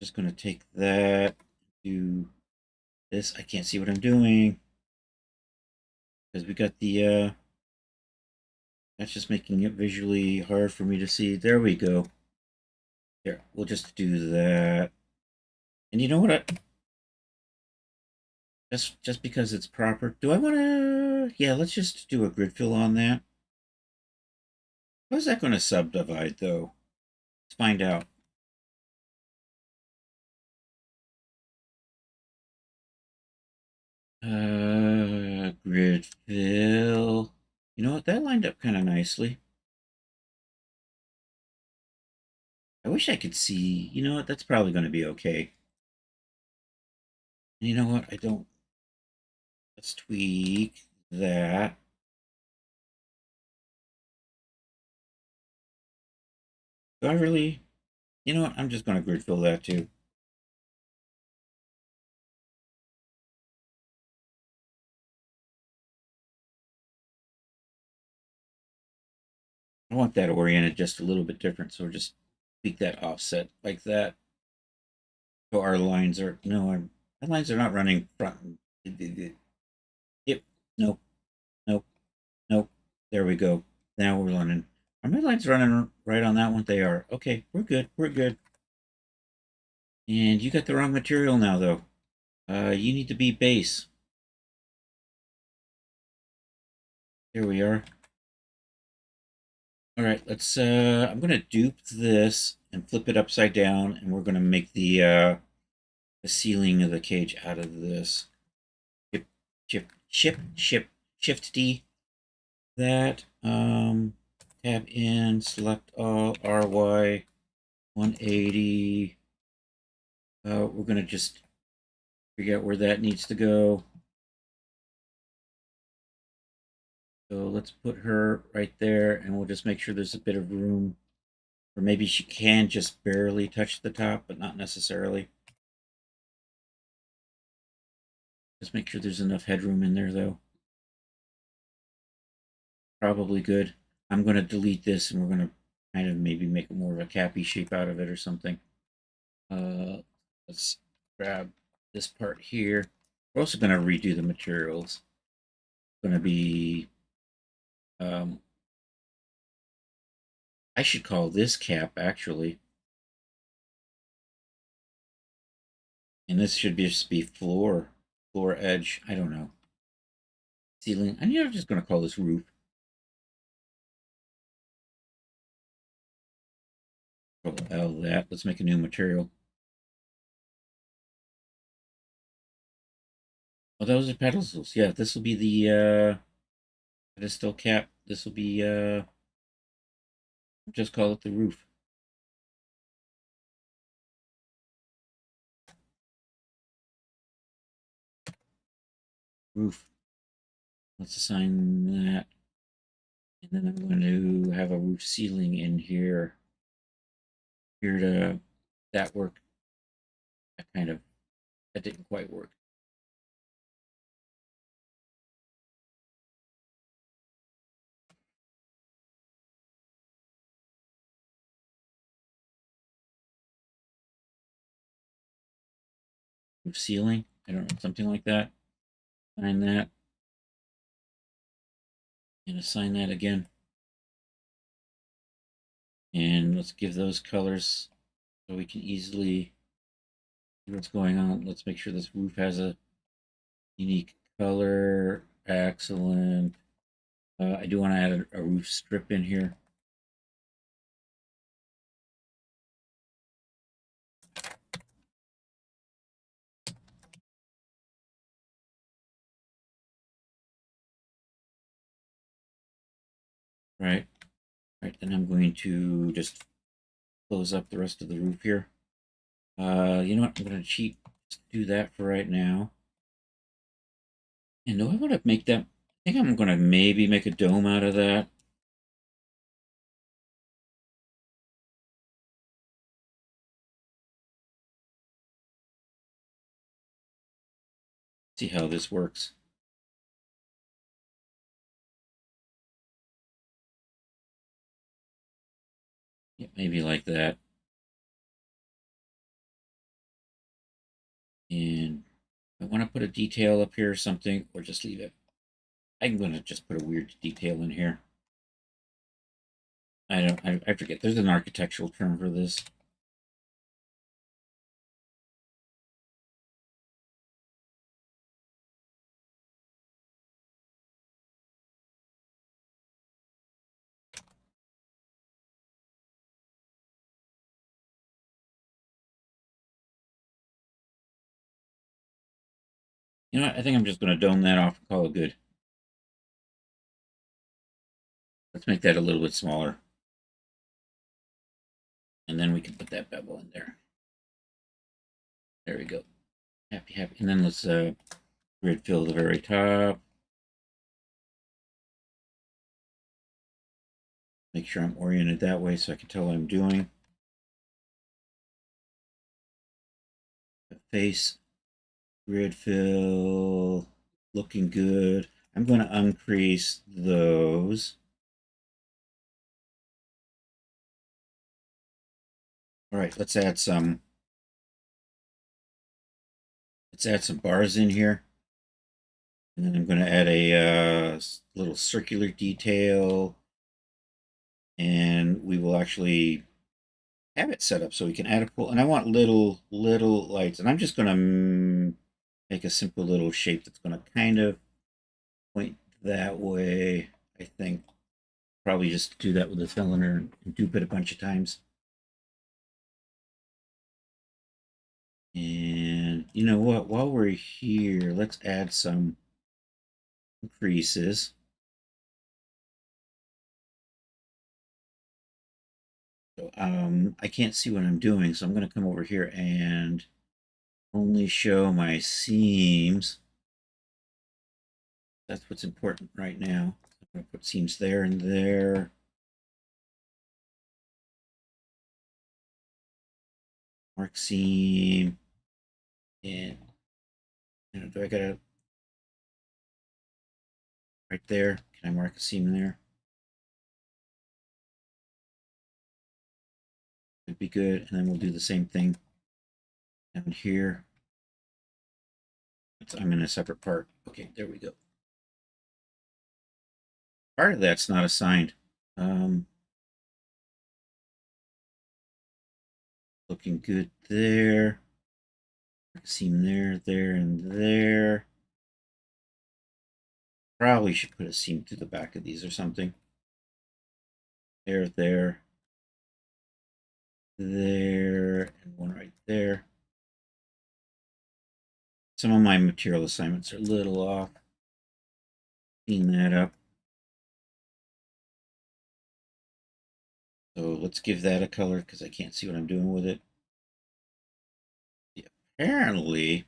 Just going to take that, do this. I can't see what I'm doing because we got the, that's just making it visually hard for me to see. There we go. There, we'll just do that. And you know what? Just because it's proper. Do I want to? Yeah, let's just do a grid fill on that. How's that going to subdivide, though? Let's find out. Grid fill. You know what? That lined up kind of nicely. I wish I could see. You know what? That's probably going to be okay. And you know what? I don't. Let's tweak that. Do I really? You know what? I'm just going to grid fill that too. I want that oriented just a little bit different, so just tweak that offset like that. So our lines are our lines are not running front. Yep. Nope. Nope. Nope. There we go. Now we're running. Are my lines running right on that one? They are. Okay, we're good. We're good. And you got the wrong material now, though. You need to be base. There we are. All right, let's. I'm gonna dupe this and flip it upside down, and we're gonna make the ceiling of the cage out of this. Shift D. That. Tab in. Select all. RY. 180. We're gonna just figure out where that needs to go. So let's put her right there, and we'll just make sure there's a bit of room. Or maybe she can just barely touch the top, but not necessarily. Just make sure there's enough headroom in there, though. Probably good. I'm going to delete this, and we're going to kind of maybe make more of a cappy shape out of it or something. Let's grab this part here. We're also going to redo the materials. It's going to be... I should call this cap, actually. And this should just be floor edge. I don't know. Ceiling. I'm just going to call this roof. Control L that. Let's make a new material. Oh, those are pedestals. Yeah, this will be the pedestal cap. This will be just call it the roof. Roof. Let's assign that. And then I'm going to have a roof ceiling in here. Here to that work. That didn't quite work. Roof ceiling. I don't know, something like that. Assign that. And assign that again. And let's give those colors so we can easily see what's going on. Let's make sure this roof has a unique color. Excellent. I do want to add a roof strip in here. Right. Right, then I'm going to just close up the rest of the roof here. You know what? I'm going to cheat. Just do that for right now. And do I want to make that? I think I'm going to maybe make a dome out of that. See how this works. Yeah, maybe like that. And I want to put a detail up here or something, or just leave it. I'm going to just put a weird detail in here. I forget. There's an architectural term for this. You know what? I think I'm just going to dome that off and call it good. Let's make that a little bit smaller. And then we can put that bevel in there. There we go. Happy, happy. And then let's grid fill the very top. Make sure I'm oriented that way so I can tell what I'm doing. The face, grid fill, looking good. I'm going to uncrease those. All right, let's add some bars in here. And then I'm going to add a little circular detail. And we will actually have it set up so we can add a pool. And I want little lights. And I'm just going to make a simple little shape that's going to kind of point that way, I think. Probably just do that with a cylinder and dupe it a bunch of times. And you know what? While we're here, let's add some creases. So I can't see what I'm doing, so I'm going to come over here and only show my seams. That's what's important right now. I'm going to put seams there and there. Mark seam. And do I got to right there? Can I mark a seam there? Would be good. And then we'll do the same thing down here. I'm in a separate part. Okay, there we go. Part of that's not assigned. Looking good there. Seam there, there, and there. Probably should put a seam through the back of these or something. There, there, there, and one right there. Some of my material assignments are a little off. Clean that up. So let's give that a color because I can't see what I'm doing with it. Yeah, apparently,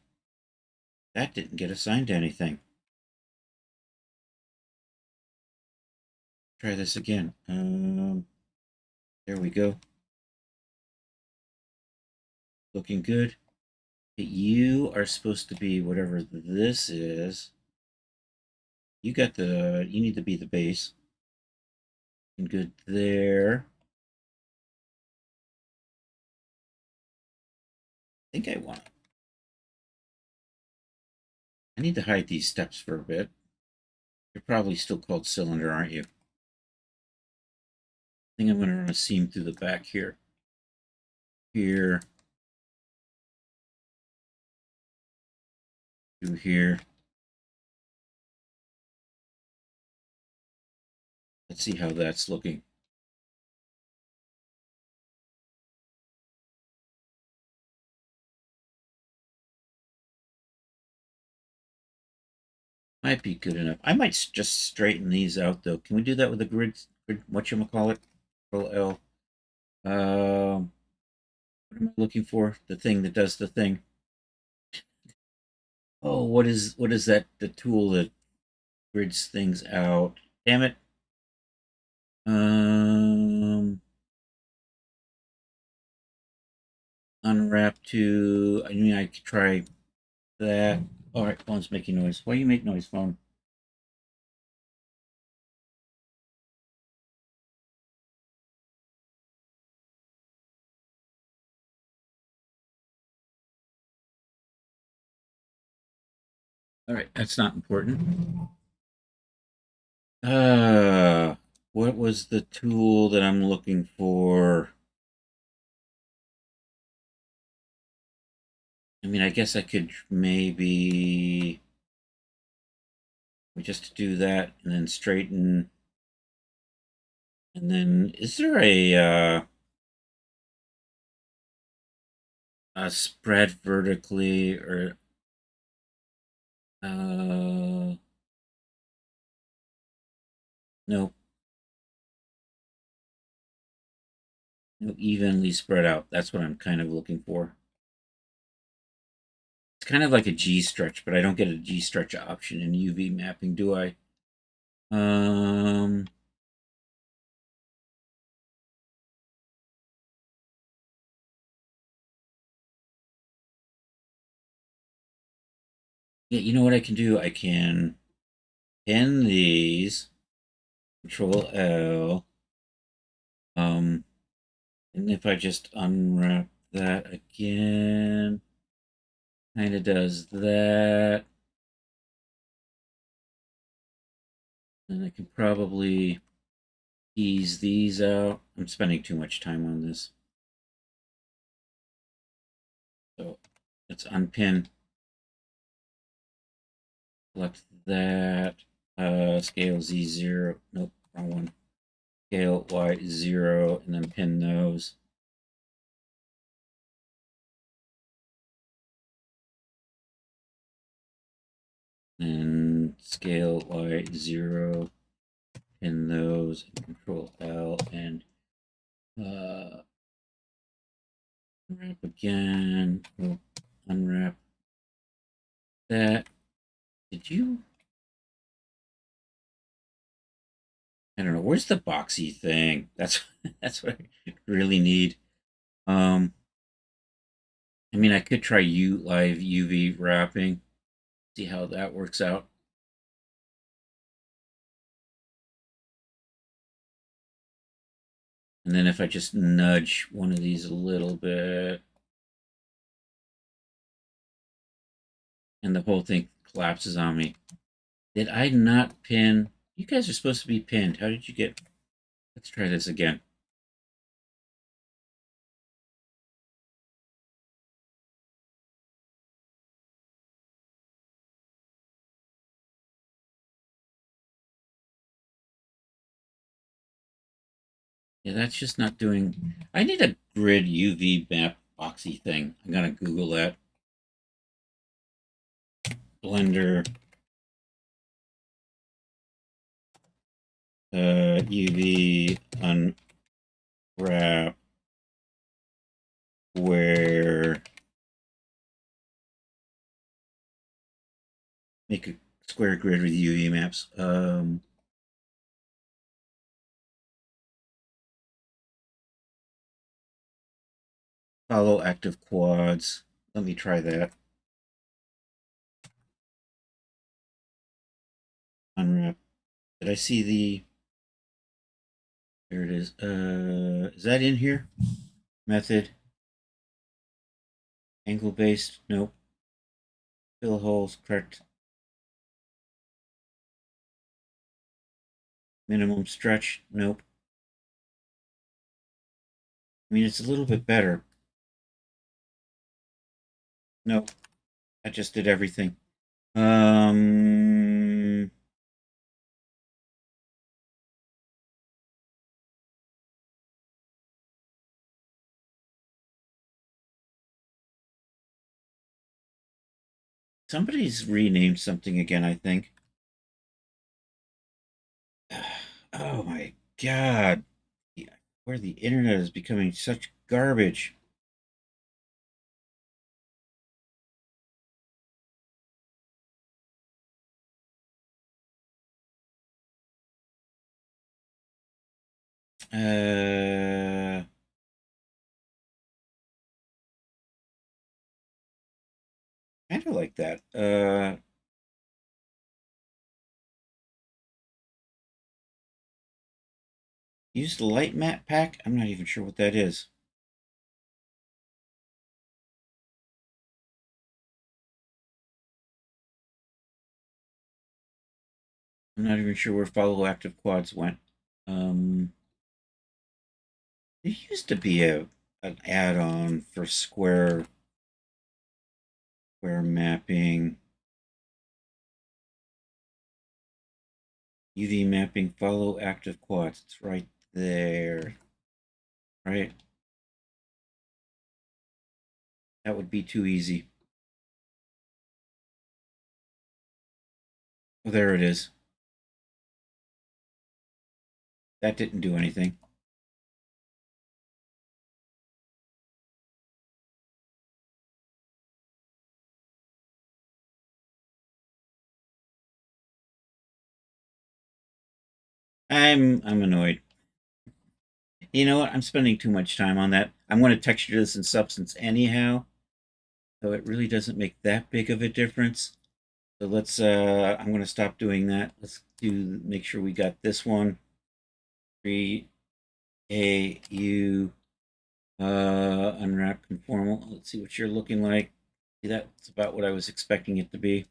that didn't get assigned to anything. Try this again. There we go. Looking good. You are supposed to be whatever this is. You need to be the base. And good there. I think I want it. I need to hide these steps for a bit. You're probably still called cylinder, aren't you? I think I'm going to run a seam through the back here. Here. Through here. Let's see how that's looking. Might be good enough. I might just straighten these out, though. Can we do that with a grid whatchamacallit? Control L. What am I looking for? The thing that does the thing. Oh, what is that? The tool that grids things out. Damn it. Unwrap to. I mean, I could try that. All right, phone's making noise. Why do you make noise, phone? All right, that's not important. What was the tool that I'm looking for? I mean, I guess I could maybe just do that and then straighten. And then, is there a spread vertically or Nope. No, evenly spread out. That's what I'm kind of looking for. It's kind of like a G stretch, but I don't get a G stretch option in UV mapping, do I? Yeah, you know what I can do? I can pin these, Control L. And if I just unwrap that again, kind of does that. And I can probably ease these out. I'm spending too much time on this. So let's unpin. Select that. Scale Z0. Nope, wrong one. Scale Y0, and then pin those. And scale Y0, pin those, and Control L, and unwrap again. Oh, unwrap that. Did you? I don't know. Where's the boxy thing? That's what I really need. I mean, I could try live UV wrapping. See how that works out. And then if I just nudge one of these a little bit, and the whole thing collapses on me. Did I not pin? You guys are supposed to be pinned. How did you get? Let's try this again. Yeah, that's just not doing. I need a grid UV map boxy thing. I'm gonna Google that. Blender UV unwrap where make a square grid with UV maps. Follow active quads. Let me try that. Unwrap. Did I see the? There it is. Is that in here? Method. Angle based. Nope. Fill holes. Correct. Minimum stretch. Nope. I mean, it's a little bit better. Nope. I just did everything. Somebody's renamed something again, I think. Oh my god. Where the internet is becoming such garbage. Kind of like that. Use the light map pack? I'm not even sure what that is. I'm not even sure where follow active quads went. There used to be an add-on for square mapping. UV mapping, follow active quads. It's right there. Right? That would be too easy. Oh, there it is. That didn't do anything. I'm annoyed. You know what? I'm spending too much time on that. I'm going to texture this in Substance anyhow, so it really doesn't make that big of a difference. So let's I'm going to stop doing that. Let's make sure we got this one. 3AU unwrap conformal. Let's see what you're looking like. See, that's about what I was expecting it to be.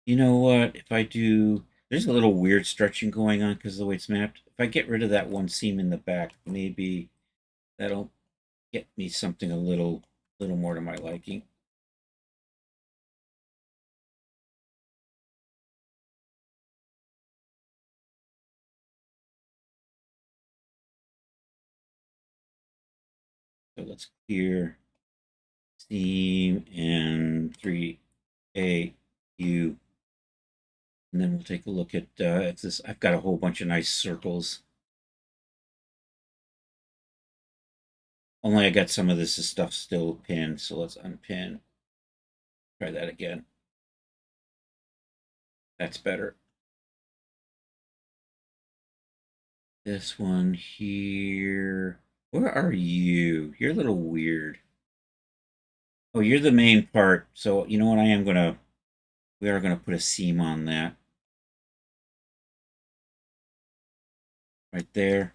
You know what? If I do, there's a little weird stretching going on because of the way it's mapped. If I get rid of that one seam in the back, maybe that'll get me something a little more to my liking. So let's clear seam and 3AU. And then we'll take a look at if this, I've got a whole bunch of nice circles. Only I got some of this stuff still pinned, so let's unpin. Try that again. That's better. This one here. Where are you? You're a little weird. Oh, you're the main part. So you know what? We are gonna put a seam on that. Right there.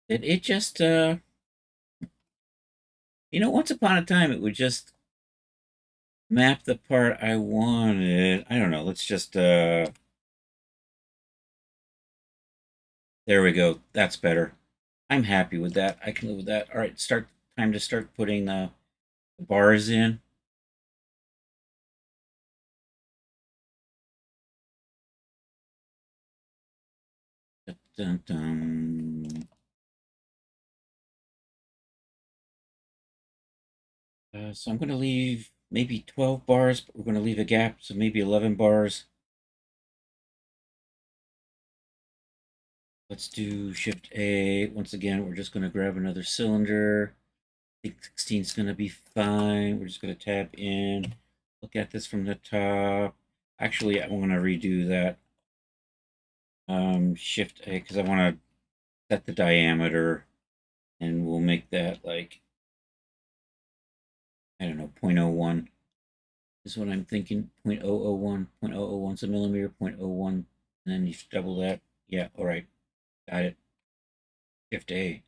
It just you know, once upon a time it would just map the part I wanted. I don't know. Let's just there we go. That's better. I'm happy with that. I can live with that. All right, time to start putting the bars in. Dun, dun. So I'm going to leave maybe 12 bars, but we're going to leave a gap, so maybe 11 bars. Let's do Shift A. Once again, we're just going to grab another cylinder. I think 16 is going to be fine. We're just going to tab in, look at this from the top. Actually, I want to redo that. Shift A, because I want to set the diameter, and we'll make that like, I don't know, 0.01 is what I'm thinking. 0.001, 0.001's a millimeter, 0.01, and then you double that. Yeah, all right, got it. Shift A.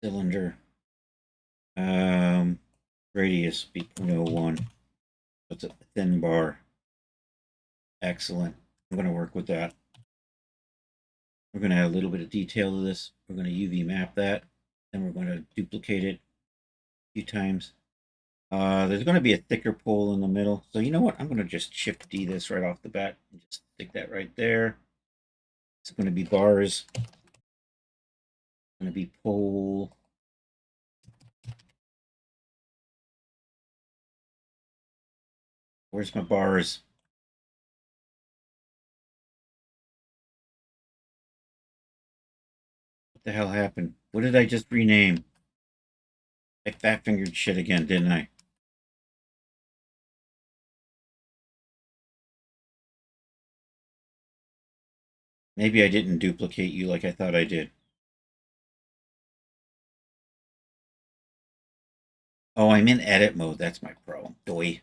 Cylinder. Radius be 0.01. That's a thin bar. Excellent. I'm going to work with that. We're going to add a little bit of detail to this. We're going to UV map that. Then we're going to duplicate it a few times. There's going to be a thicker pole in the middle. So you know what? I'm going to just Shift D this right off the bat and just stick that right there. It's going to be bars. It's going to be pole. Where's my bars? What the hell happened? What did I just rename? I fat fingered shit again, didn't I? Maybe I didn't duplicate you like I thought I did. Oh, I'm in edit mode. That's my problem. Doy.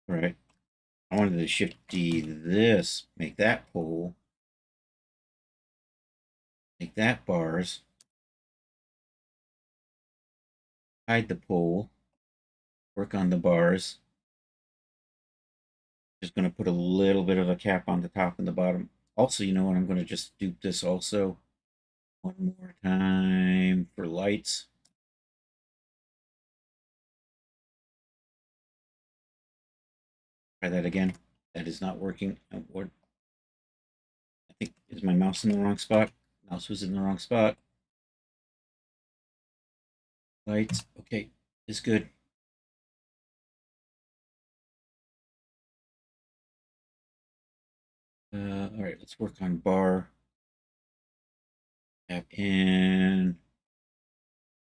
All right. I wanted to Shift D this, make that pole, make that bars, hide the pole, work on the bars. Just going to put a little bit of a cap on the top and the bottom. Also, you know what? I'm going to just dupe this also one more time for lights. Try that again. That is not working. What? I think, is my mouse in the wrong spot? Mouse was in the wrong spot. Lights. Okay, is good. All right, let's work on bar. Tap in.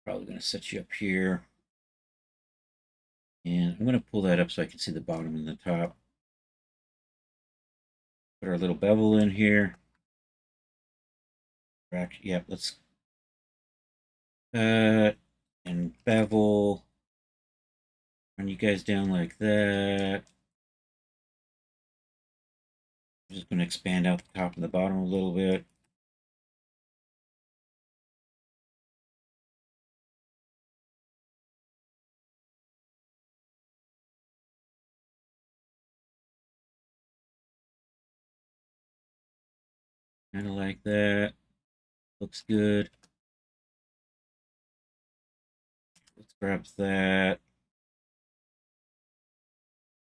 Probably going to set you up here. And I'm going to pull that up so I can see the bottom and the top. Put our little bevel in here. Yep, let's cut and bevel. Run you guys down like that. I'm just going to expand out the top and the bottom a little bit. Kind of like that. Looks good. Let's grab that.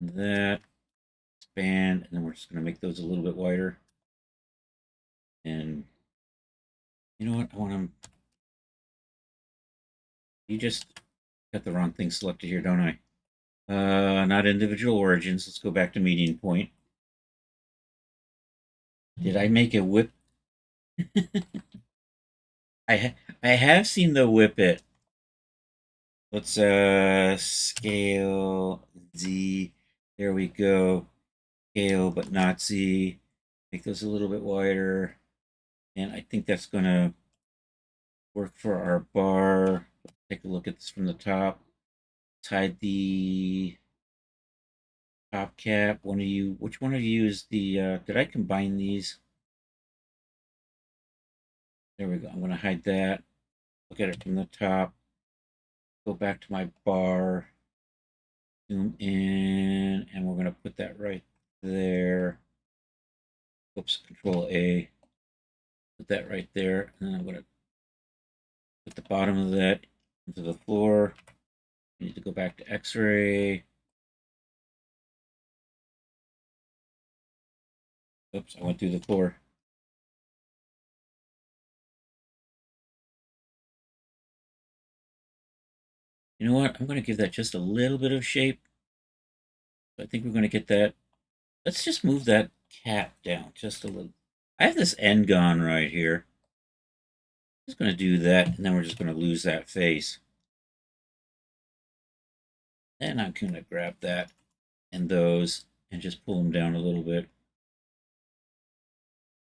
That. Expand. And then we're just going to make those a little bit wider. And you know what? I want them. You just got the wrong thing selected here, don't I? Not individual origins. Let's go back to meeting point. Did I make a whip? I have seen the whippet. Let's scale Z. There we go. Scale but not Z. Make those a little bit wider. And I think that's gonna work for our bar. Take a look at this from the top. Let's hide the top cap. Which one of you is the did I combine these? There we go. I'm gonna hide that. Look at it from the top. Go back to my bar. Zoom in, and we're gonna put that right there. Oops, Control A. Put that right there, and then I'm gonna put the bottom of that into the floor. I need to go back to X-ray. Oops, I went through the floor. You know what? I'm going to give that just a little bit of shape. I think we're going to get that. Let's just move that cap down just a little. I have this end gone right here. Just going to do that, and then we're just going to lose that face. And I'm going to grab that and those and just pull them down a little bit.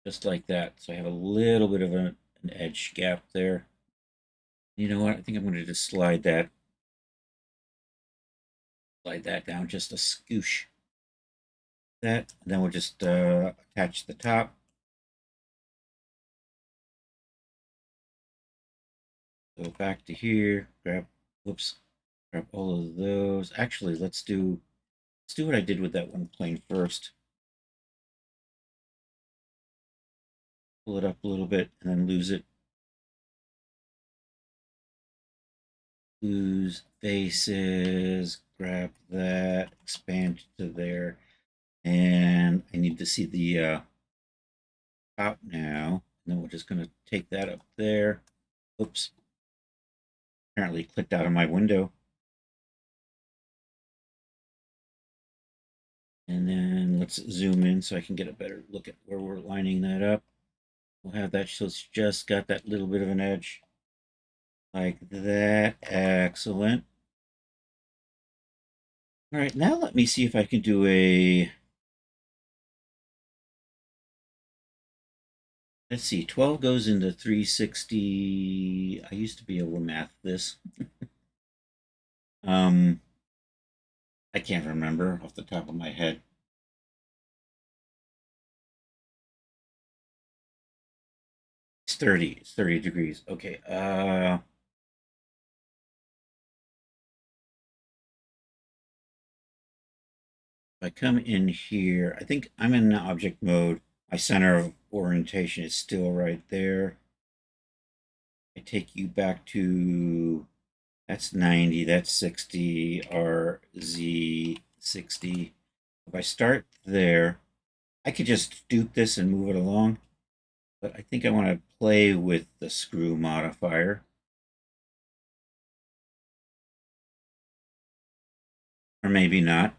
Just like that. So I have a little bit of an edge gap there. You know what? I think I'm going to just slide that down just a scoosh. That, and then we'll just attach the top. Go back to here, grab all of those. Actually, let's do what I did with that one plane first. Pull it up a little bit and then lose it. Lose faces, grab that, expand to there. And I need to see the top now. And then we're just going to take that up there. Oops. Apparently clicked out of my window. And then let's zoom in so I can get a better look at where we're lining that up. We'll have that, so it's just got that little bit of an edge. Like that. Excellent. All right, now let me see if I can do a... Let's see, 12 goes into 360. I used to be able to math this. I can't remember off the top of my head. It's 30. It's 30 degrees. Okay. If I come in here, I think I'm in object mode. My center of orientation is still right there. I take you back to, that's 90, that's 60, RZ 60. If I start there, I could just dupe this and move it along, but I think I want to play with the screw modifier. Or maybe not.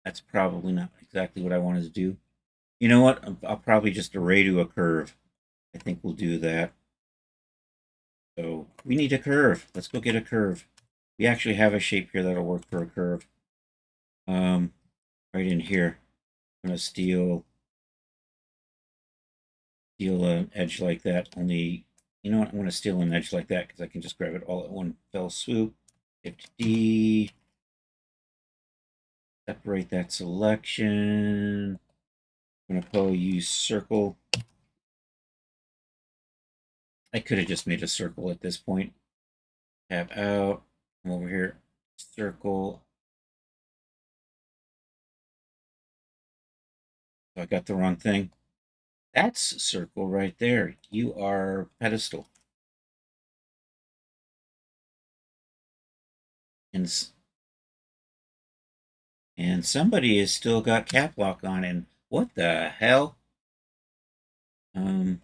That's probably not exactly what I wanted to do. You know what? I'll probably just array to a curve. I think we'll do that. So we need a curve. Let's go get a curve. We actually have a shape here that'll work for a curve. Right in here. I'm going to steal an edge like that. Only, you know what? I'm going to steal an edge like that because I can just grab it all at one fell swoop. Shift D. Separate that selection. I'm going to probably use circle. I could have just made a circle at this point. Tab out. Come over here. Circle. So I got the wrong thing. That's circle right there. You are pedestal. And somebody has still got cap lock on. And what the hell? Try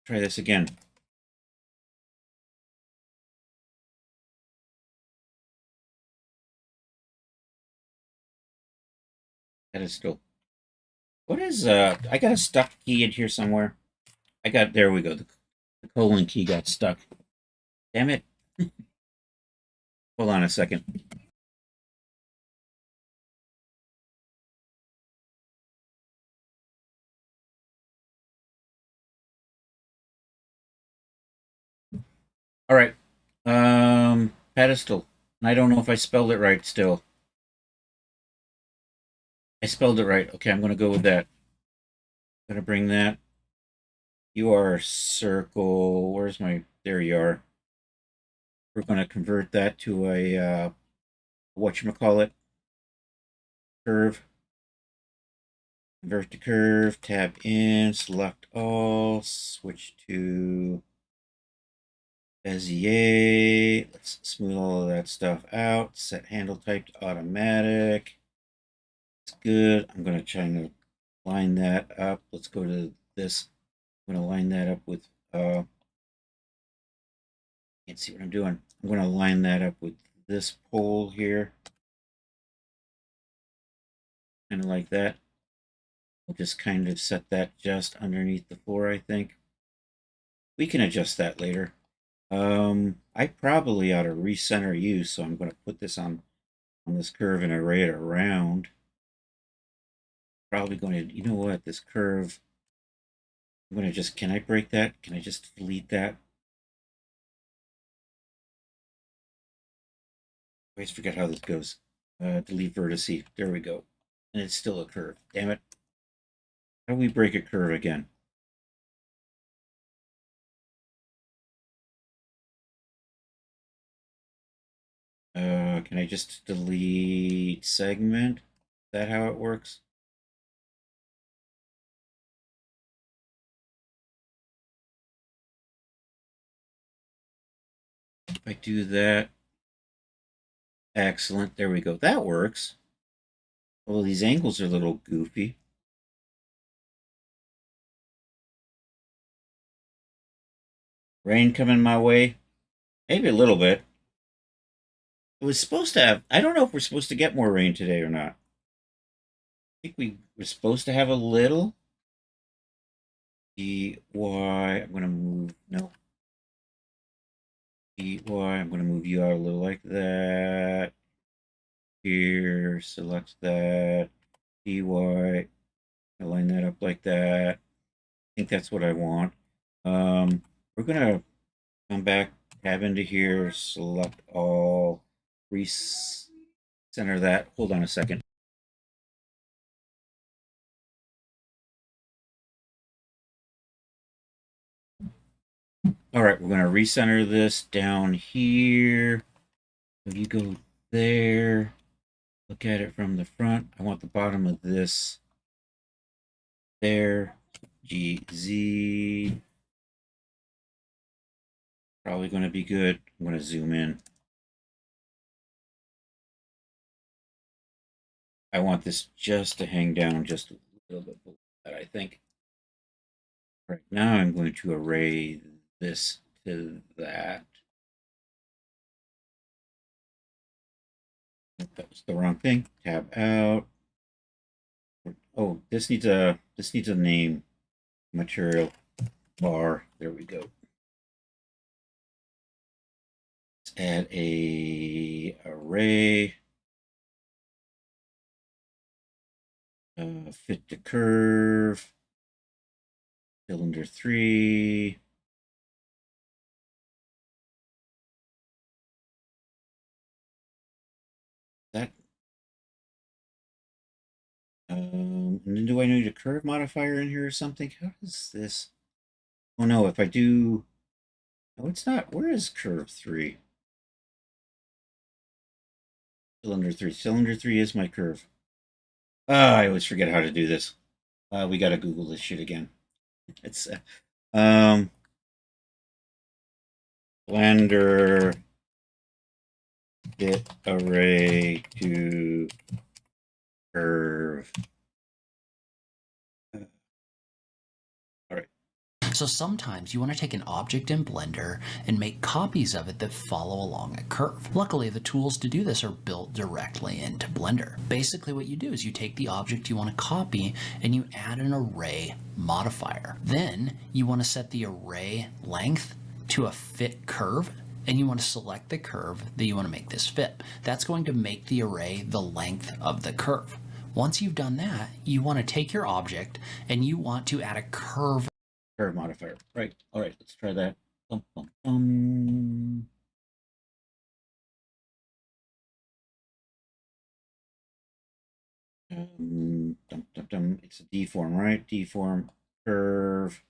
this again. Pedestal. What is I got a stuck key in here somewhere. There we go. The colon key got stuck. Damn it. Hold on a second. All right. Pedestal. And I don't know if I spelled it right still. I spelled it right. Okay, I'm going to go with that. I'm going to bring that. You are circle. Where's my... There you are. We're going to convert that to a... whatchamacallit. Curve. Convert to curve. Tab in. Select all. Switch to... Bezier. Let's smooth all of that stuff out. Set handle type to automatic. It's good. I'm going to try to line that up. Let's go to this. I'm going to line that up with, can't see what I'm doing. I'm going to line that up with this pole here. Kind of like that. We'll just kind of set that just underneath the floor, I think. We can adjust that later. I probably ought to recenter you, so I'm going to put this on this curve and array it around. Probably going to, you know what, this curve, I'm going to just, can I break that? Can I just delete that? I always forget how this goes. Delete vertice. There we go. And it's still a curve. Damn it. How do we break a curve again? Can I just delete segment? Is that how it works? If I do that, excellent. There we go. That works. Although these angles are a little goofy. Rain coming my way? Maybe a little bit. It was supposed to have, I don't know if we're supposed to get more rain today or not. I think we were supposed to have a little. Y, I'm going to move, no. Y, I'm going to move you out a little like that. Here, select that. Y, line that up like that. I think that's what I want. We're going to come back, tab into here, select all, recenter that. Hold on a second. All right, we're going to recenter this down here. So you go there, look at it from the front. I want the bottom of this there. GZ. Probably going to be good. I'm going to zoom in. I want this just to hang down just a little bit below that, I think. Right now I'm going to array this to that. That was the wrong thing. Tab out. Oh, this needs a name. Material bar. There we go. Let's add a array. Fit the curve. Cylinder 3. That. And then do I need a curve modifier in here or something? How does this? Oh no, if I do. No, it's not. Where is curve 3? Cylinder 3. Cylinder 3 is my curve. I always forget how to do this. We gotta Google this shit again. It's Blender bit array to curve. So sometimes you want to take an object in Blender and make copies of it that follow along a curve. Luckily, the tools to do this are built directly into Blender. Basically what you do is you take the object you want to copy and you add an array modifier. Then you want to set the array length to a fit curve, and you want to select the curve that you want to make this fit. That's going to make the array the length of the curve. Once you've done that, you want to take your object and you want to add a curve modifier. Right. All right. Let's try that. Dum. It's a deform, right? Deform curve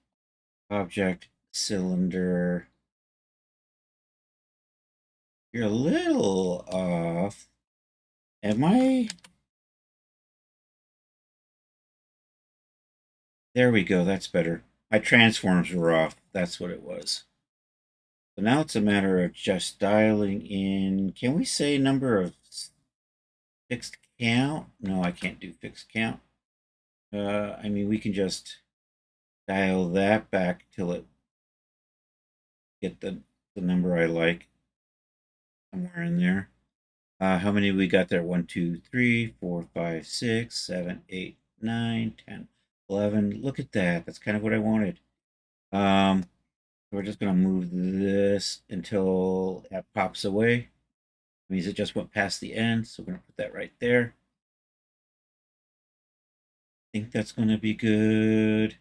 object cylinder. You're a little off. Am I? There we go. That's better. My transforms were off. That's what it was. So now it's a matter of just dialing in. Can we say number of fixed count? No, I can't do fixed count. I mean, we can just dial that back till it get the number I like. Somewhere in there. How many we got there? 1, 2, 3, 4, 5, 6, 7, 8, 9, 10. 11. Look at that. That's kind of what I wanted. We're just going to move this until that pops away. It means it just went past the end, so we're going to put that right there. I think that's going to be good.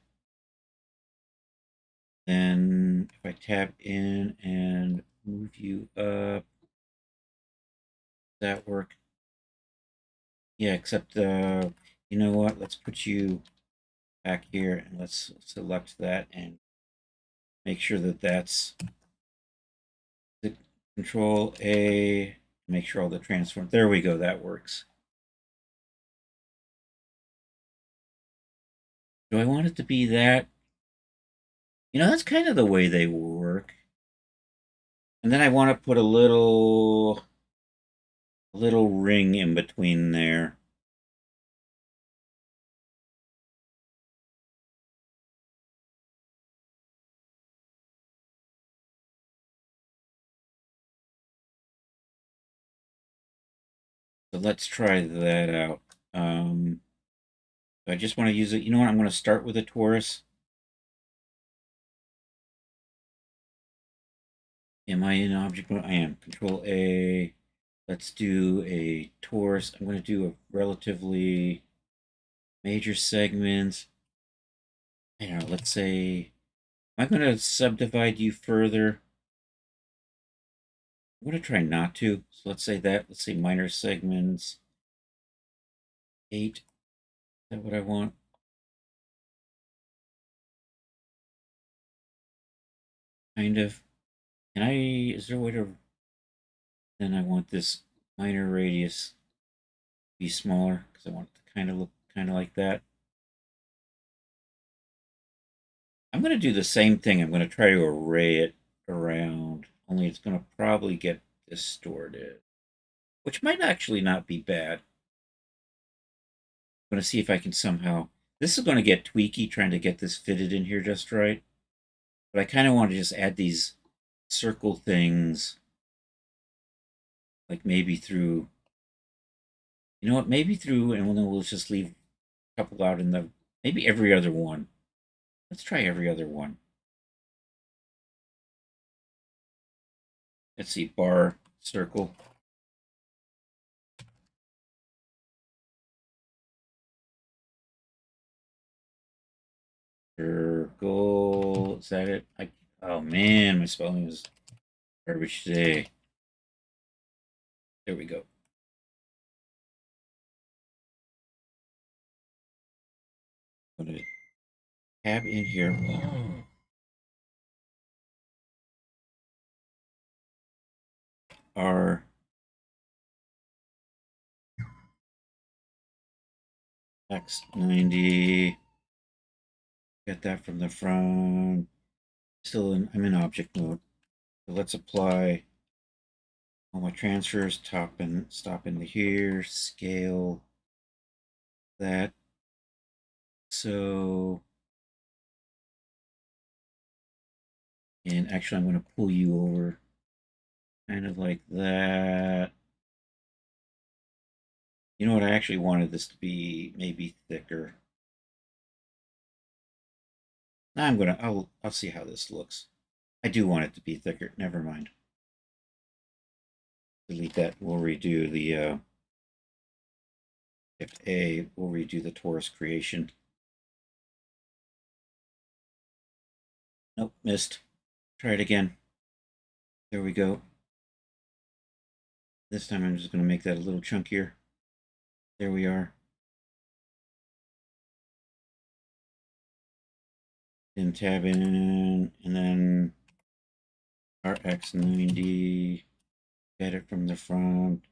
Then if I tab in and move you up, does that work? Yeah, except you know what? Let's put you back here and let's select that and make sure that that's the Control A, make sure all the transform. There we go. That works. Do I want it to be that? You know, that's kind of the way they work. And then I want to put a little ring in between there. So let's try that out. I just want to use it. You know what? I'm going to start with a torus. Am I in object mode? I am. Control A. Let's do a torus. I'm going to do a relatively major segment. I don't know. Let's say, I'm going to subdivide you further. I'm going to try not to. So let's say that. Let's say minor segments. 8. Is that what I want? Kind of. Can I, is there a way to, then I want this minor radius to be smaller because I want it to kind of look kind of like that. I'm going to do the same thing. I'm going to try to array it around, only it's going to probably get distorted, which might actually not be bad. I'm going to see if I can somehow... This is going to get tweaky trying to get this fitted in here just right. But I kind of want to just add these circle things. Like maybe through... You know what? Maybe through, and then we'll just leave a couple out in the... Maybe every other one. Let's try every other one. Let's see, bar, circle. Circle, is that it? Oh man, my spelling was garbage today. There we go. I'm gonna tab in here. Oh. R X90. Get that from the front. I'm in object mode. So let's apply all my transfers, stop into here, scale that. So, and actually I'm going to pull you over kind of like that. You know what? I actually wanted this to be maybe thicker. Now I'll see how this looks. I do want it to be thicker. Never mind. Delete that. We'll redo the Shift A. We'll redo the torus creation. Nope, missed. Try it again. There we go. This time I'm just going to make that a little chunkier. There we are. Then tab in, and then RX90. Get it from the front.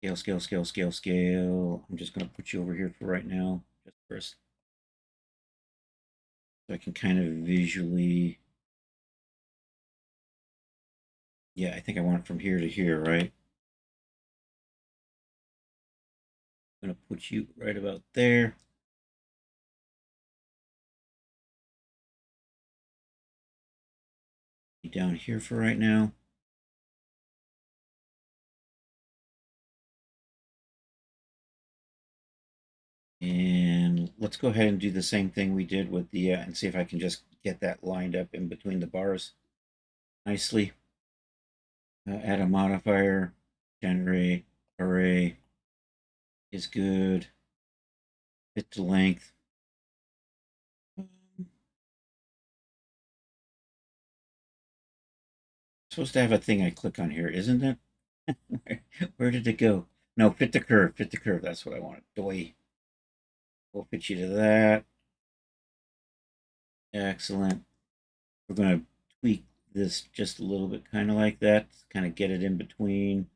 Scale, scale, scale, scale, scale. I'm just going to put you over here for right now. Just first. So I can kind of visually... Yeah, I think I want it from here to here, right? I'm going to put you right about there. Down here for right now. And let's go ahead and do the same thing we did with the, and see if I can just get that lined up in between the bars nicely. Add a modifier, generate array is good. Fit to length. Supposed to have a thing I click on here, isn't it? Where did it go? No, fit the curve, fit the curve. That's what I wanted. Doy. We'll fit you to that. Excellent. We're going to tweak this just a little bit, kind of like that. Kind of get it in between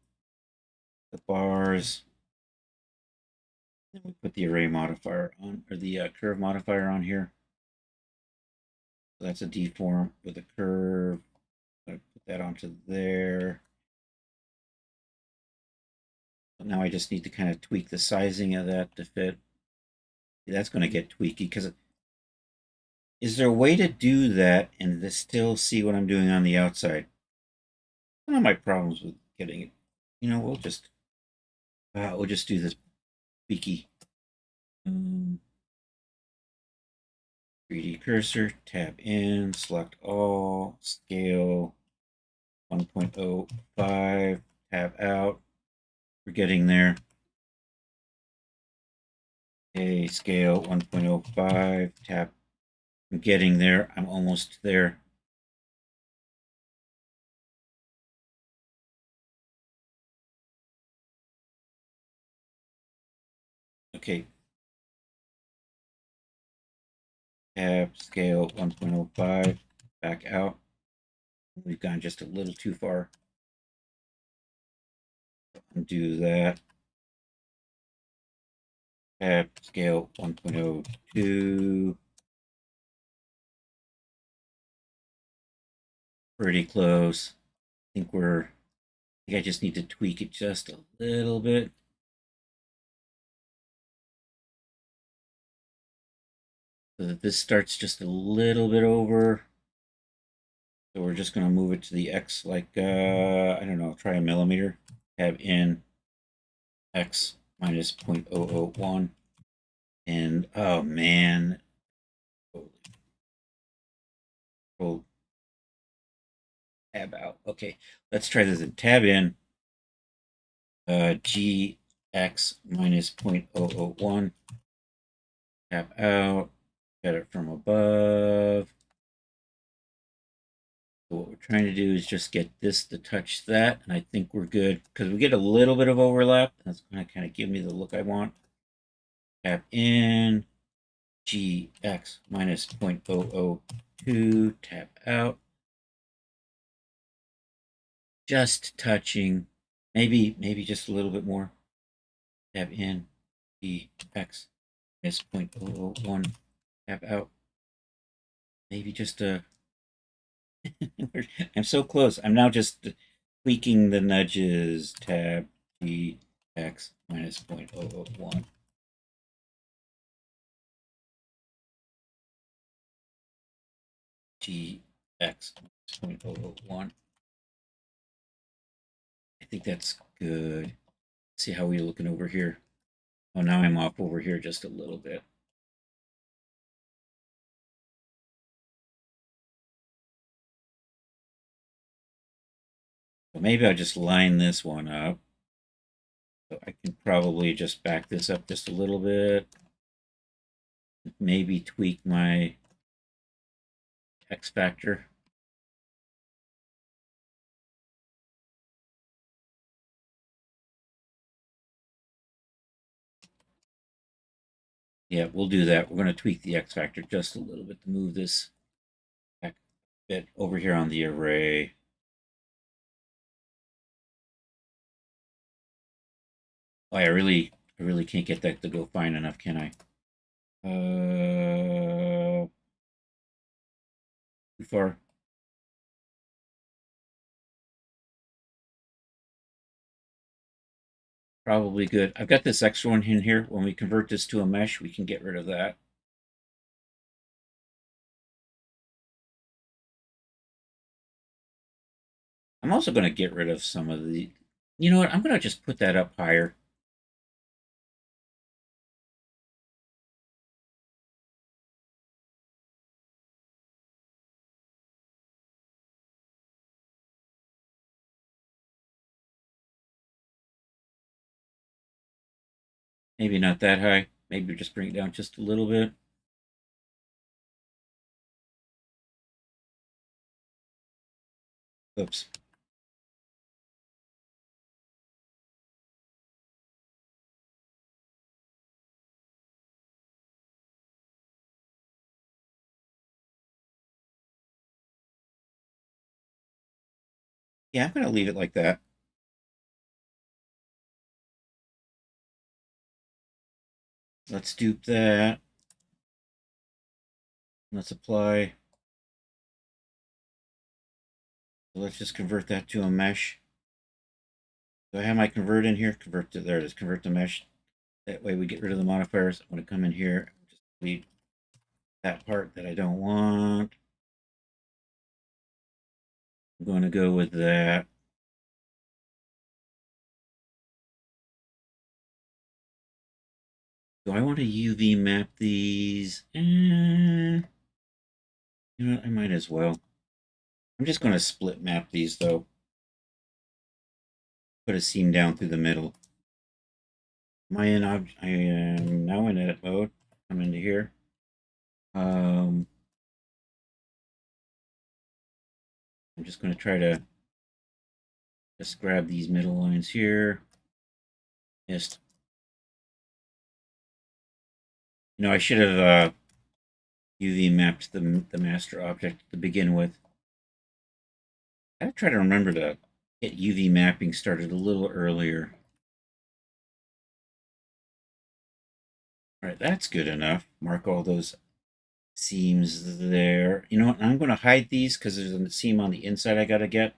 the bars. Then we put the array modifier on, or the curve modifier on here. So that's a deform with a curve. I'm going to put that onto there. So now I just need to kind of tweak the sizing of that to fit. That's going to get tweaky because is there a way to do that and to still see what I'm doing on the outside? One of my problems with getting it, you know, we'll just do this tweaky. 3D cursor, tab in, select all, scale 1.05, tab out. We're getting there. Okay, scale 1.05, tab. I'm getting there. I'm almost there. Okay. Tab, scale 1.05, back out. We've gone just a little too far. Undo that. Tab, scale 1.02. Pretty close. I think I just need to tweak it just a little bit. so that this starts just a little bit over. So we're just going to move it to the X, like, I don't know, try a millimeter. Tab in X minus 0.001. And, oh man. Oh, tab out. Okay, let's try this. Tab in GX minus 0.001. Tab out. Get it from above. So what we're trying to do is just get this to touch that, and I think we're good because we get a little bit of overlap. That's going to kind of give me the look I want. Tap in GX minus 0.002. Tap out. Just touching, maybe just a little bit more. Tap in GX minus 0.001. Tap out. Maybe just a. I'm so close. I'm now just tweaking the nudges. Tab GX minus 0.001. GX minus 0.001. I think that's good. Let's see how we're looking over here. Oh, now I'm off over here just a little bit. So maybe I'll just line this one up. So I can probably just back this up just a little bit. Maybe tweak my X factor. Yeah, we'll do that. We're going to tweak the X factor just a little bit to move this back a bit over here on the array. Oh, I really can't get that to go fine enough, can I? Too far. Probably good. I've got this extra one in here. When we convert this to a mesh, we can get rid of that. I'm also going to get rid of some of the... You know what? I'm going to just put that up higher. Maybe not that high. Maybe just bring it down just a little bit. Oops. Yeah, I'm going to leave it like that. Let's dupe that. Let's apply. So let's just convert that to a mesh. Do I have my convert in here? Convert to, there it is, convert to mesh. That way we get rid of the modifiers. I'm going to come in here, just delete that part that I don't want. I'm going to go with that. Do I want to UV map these? You know what? I might as well. I'm just going to split map these, though. Put a seam down through the middle. I am now in edit mode. Come into here. I'm just going to try to just grab these middle lines here. Missed. You know, I should have UV mapped the master object to begin with. I try to remember to get UV mapping started a little earlier. All right, that's good enough. Mark all those seams there. You know what? I'm going to hide these because there's a seam on the inside I got to get.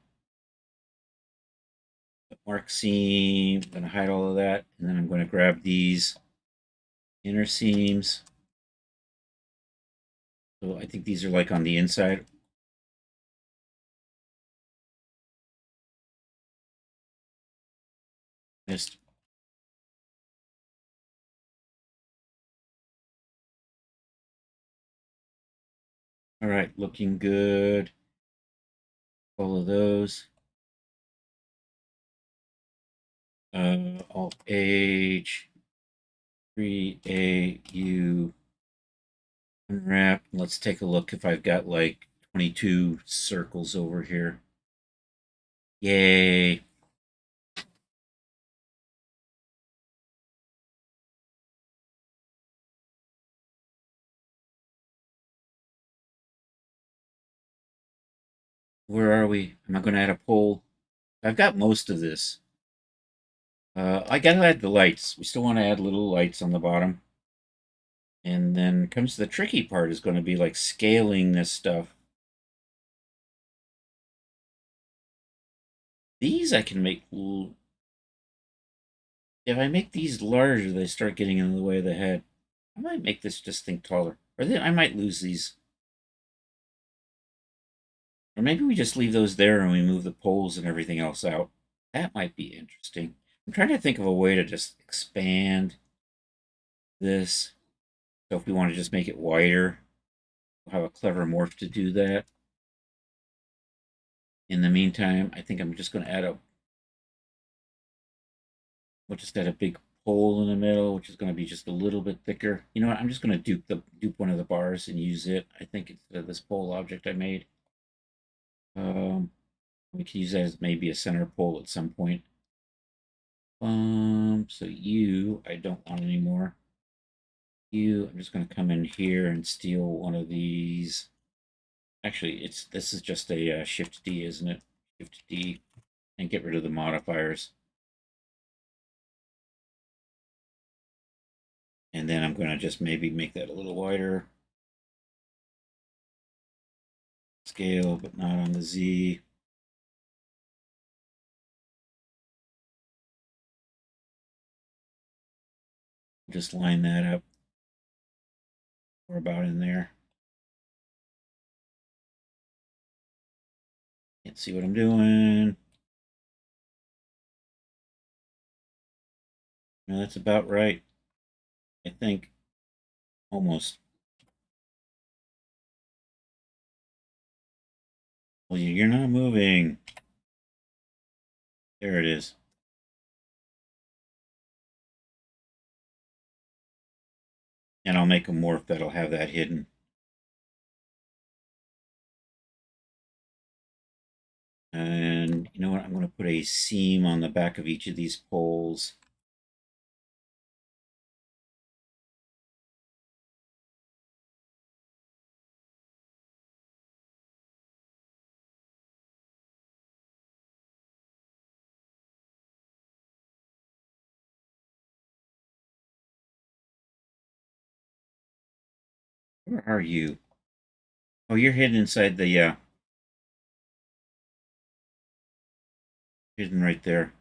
Mark seam. I'm going to hide all of that. And then I'm going to grab these inner seams. So I think these are like on the inside. Missed. All right, looking good. All of those. Alt H, 3AU, unwrap. Let's take a look if I've got like 22 circles over here. Yay. Where are we? Am I going to add a pole? I've got most of this. I gotta add the lights. We still want to add little lights on the bottom. And then comes the tricky part is going to be like scaling this stuff. These I can make. If I make these larger, they start getting in the way of the head. I might make this just think taller. Or then I might lose these. Or maybe we just leave those there and we move the poles and everything else out. That might be interesting. I'm trying to think of a way to just expand this. So if we want to just make it wider, we'll have a clever morph to do that. In the meantime, I think I'm just going to add a... We'll just add a big pole in the middle, which is going to be just a little bit thicker. You know what? I'm just going to dupe one of the bars and use it. I think it's this pole object I made. We can use that as maybe a center pole at some point. So you, I don't want anymore. You, I'm just going to come in here and steal one of these. Actually, this is just a Shift D, isn't it? Shift D, and get rid of the modifiers. And then I'm going to just maybe make that a little wider. Scale, but not on the Z. Just line that up. We're about in there. Can't see what I'm doing. No, that's about right. I think. Almost. Well, you're not moving. There it is. And I'll make a morph that'll have that hidden. And you know what? I'm going to put a seam on the back of each of these poles. Where are you? Oh, you're hidden inside the, hidden right there.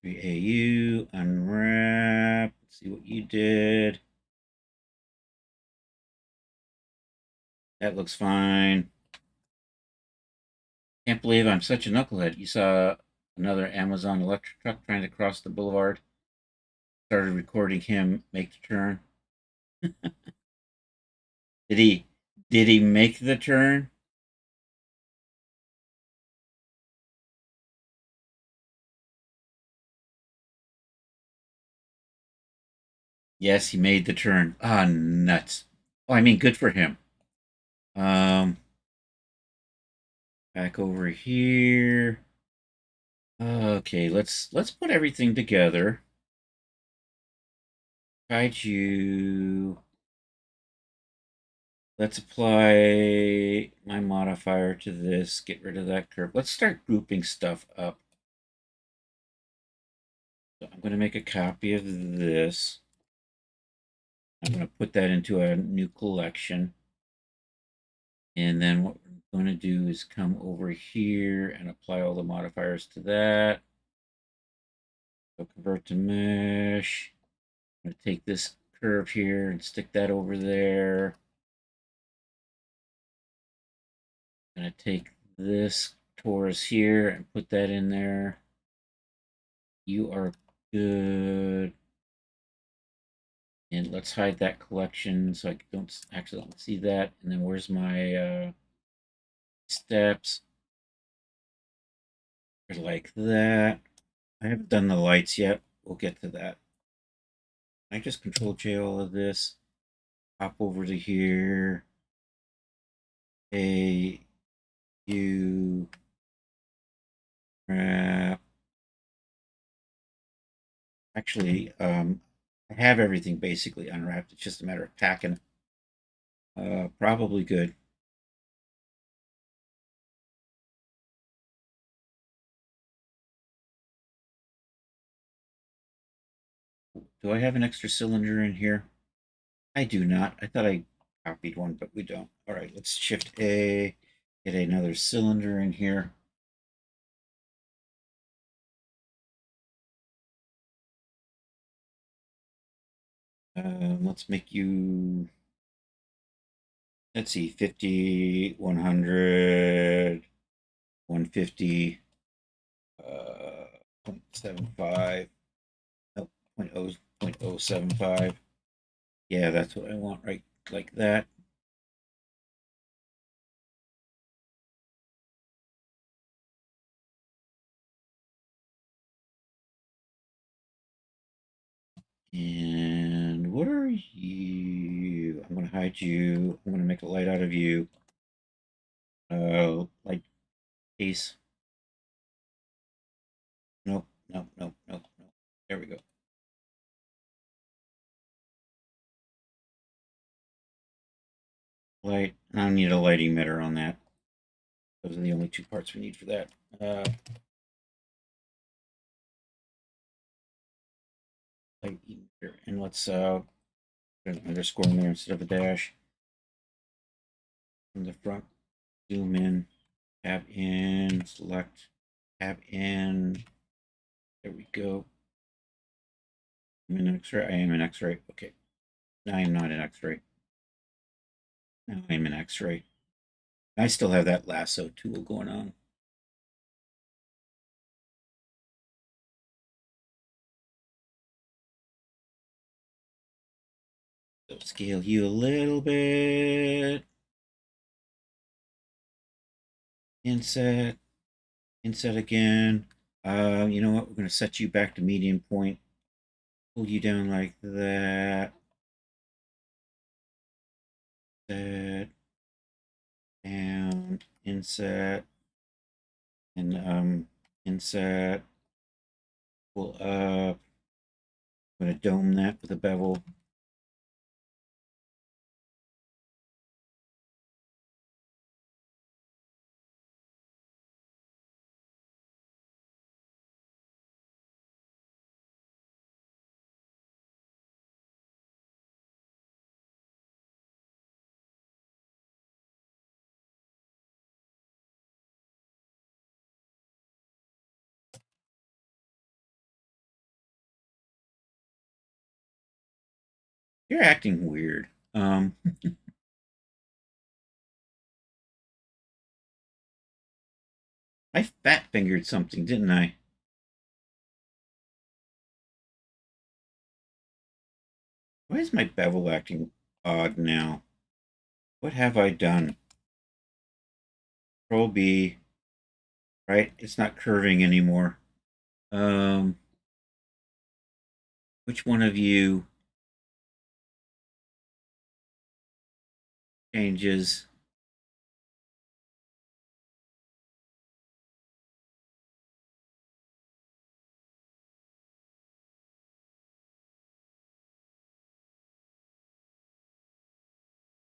AU, unwrap. Let's see what you did. That looks fine. Can't believe I'm such a knucklehead. You saw another Amazon electric truck trying to cross the boulevard. Started recording him make the turn. Did he make the turn? Yes, he made the turn. Ah, nuts. Oh, I mean, good for him. Back over here. Okay, let's put everything together. Kaiju. Let's apply my modifier to this. Get rid of that curve. Let's start grouping stuff up. So I'm going to make a copy of this. I'm going to put that into a new collection. And then what we're I'm going to do is come over here and apply all the modifiers to that. So convert to mesh. I'm going to take this curve here and stick that over there. I'm going to take this torus here and put that in there. You are good. And let's hide that collection so I don't accidentally see that. And then where's my steps? Like that. I haven't done the lights yet. We'll get to that. I just control J all of this. Hop over to here. A U wrap. Actually, I have everything basically unwrapped. It's just a matter of packing. Probably good. Do I have an extra cylinder in here? I do not. I thought I copied one, but we don't. All right, let's shift A, get another cylinder in here. Let's make you, let's see, 50, 100, 150, 0.75, no, 0.075. Yeah, that's what I want, right? Like that. And what are you? I'm going to hide you. I'm going to make a light out of you. Light case. Nope, nope, nope, nope, nope. There we go. Light. I need a light emitter on that. Those are the only two parts we need for that. Light emitter. And let's put an underscore in there instead of a dash. From the front, zoom in, tab in, select, tab in. There we go. I'm in X-ray. I am in X-ray. Okay. Now I am not in X-ray. Now I'm in X-ray. I still have that lasso tool going on. So scale you a little bit. Inset. Inset again. You know what? We're going to set you back to median point. Pull you down like that. Set. Down. Inset. And inset. Pull up. I'm going to dome that with a bevel. You're acting weird. I fat fingered something, didn't I? Why is my bevel acting odd now? What have I done? Control B. Right? It's not curving anymore. Which one of you changes?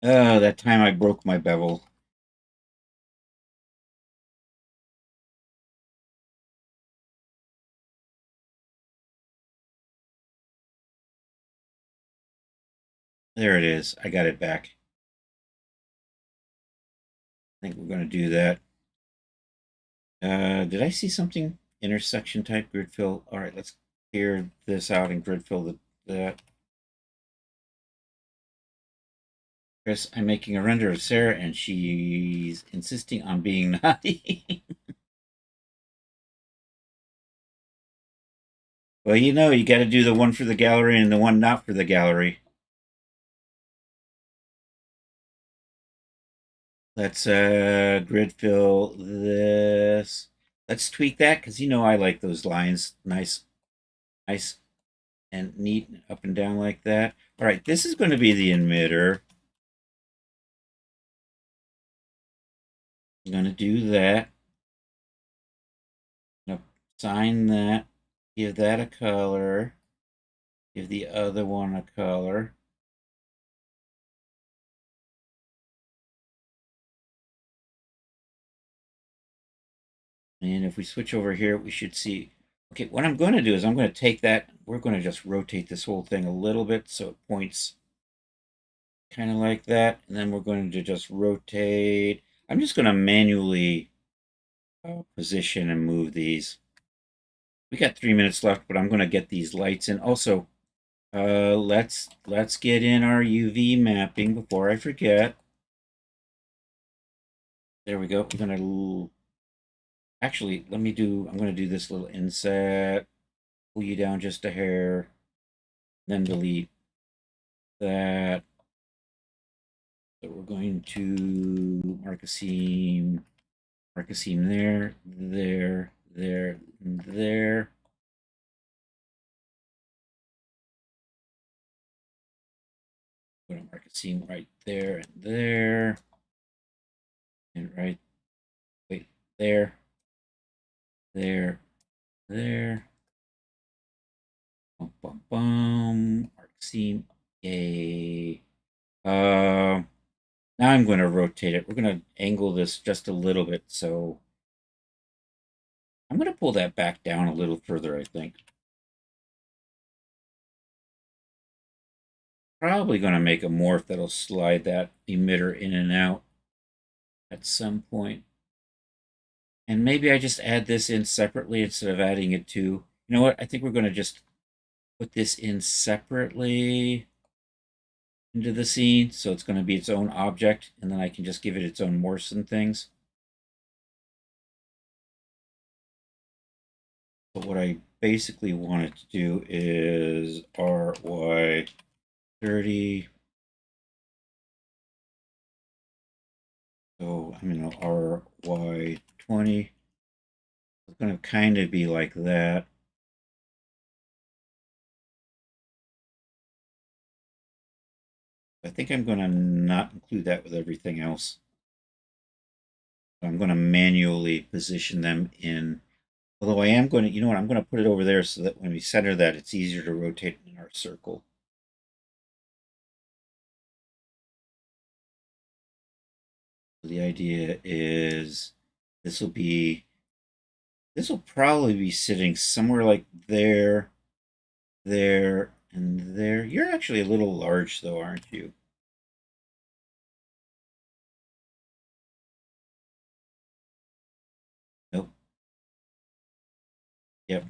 Oh, that time I broke my bevel. There it is. I got it back. think we're going to do that. Did I see something? Intersection type grid fill. All right, let's clear this out and grid fill that. Chris, I'm making a render of Sarah, and she's insisting on being naughty. Well, you know, you got to do the one for the gallery and the one not for the gallery. Let's grid fill this. Let's tweak that because you know I like those lines. Nice and neat up and down like that. All right, this is going to be the emitter. I'm going to do that. I'm going to sign that. Give that a color. Give the other one a color. And if we switch over here, we should see. Okay, what I'm going to do is I'm going to take that. We're going to just rotate this whole thing a little bit so it points kind of like that. And then we're going to just rotate. I'm just going to manually position and move these. We got 3 minutes left, but I'm going to get these lights in. Also, let's get in our UV mapping before I forget. There we go. I'm going to actually I'm going to do this little inset. Pull you down just a hair, then delete that. So we're going to mark a seam there, there, there, and there. I'm going to mark a seam right there and there. And right, wait, there, there, there. Bum, bum, bum. Mark seam, yay. Now I'm going to rotate it. We're going to angle this just a little bit. So I'm going to pull that back down a little further, I think. Probably going to make a morph that'll slide that emitter in and out at some point. And maybe I just add this in separately instead of adding it to. You know what? I think we're going to just put this in separately into the scene, so it's going to be its own object, and then I can just give it its own morphs and things. But what I basically want it to do is RY30. So I'm going to RY20. It's going to kind of be like that. I think I'm going to not include that with everything else. I'm going to manually position them in. Although I am going to, you know what, I'm going to put it over there so that when we center that, it's easier to rotate in our circle. So the idea is this will probably be sitting somewhere like there, there, and there. You're actually a little large though, aren't you? Nope. Yep.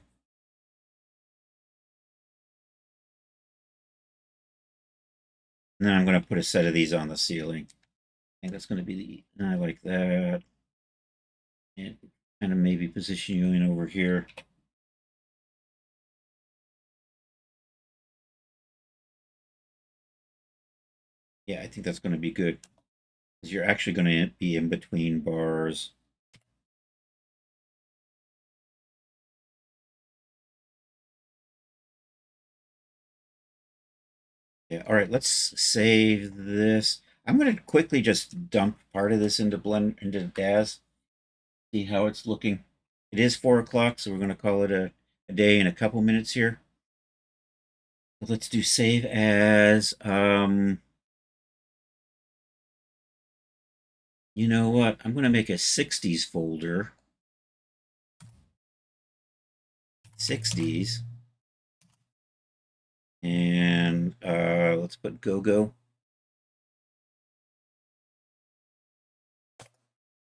And then I'm going to put a set of these on the ceiling. I think that's going to be I like that. And kind of maybe position you in over here. Yeah, I think that's going to be good. Because you're actually going to be in between bars. Yeah, all right, let's save this. I'm going to quickly just dump part of this into Daz. See how it's looking. It is 4 o'clock, so we're going to call it a day in a couple minutes here. Let's do save as. You know what? I'm going to make a 60s folder. 60s. And let's put GoGo.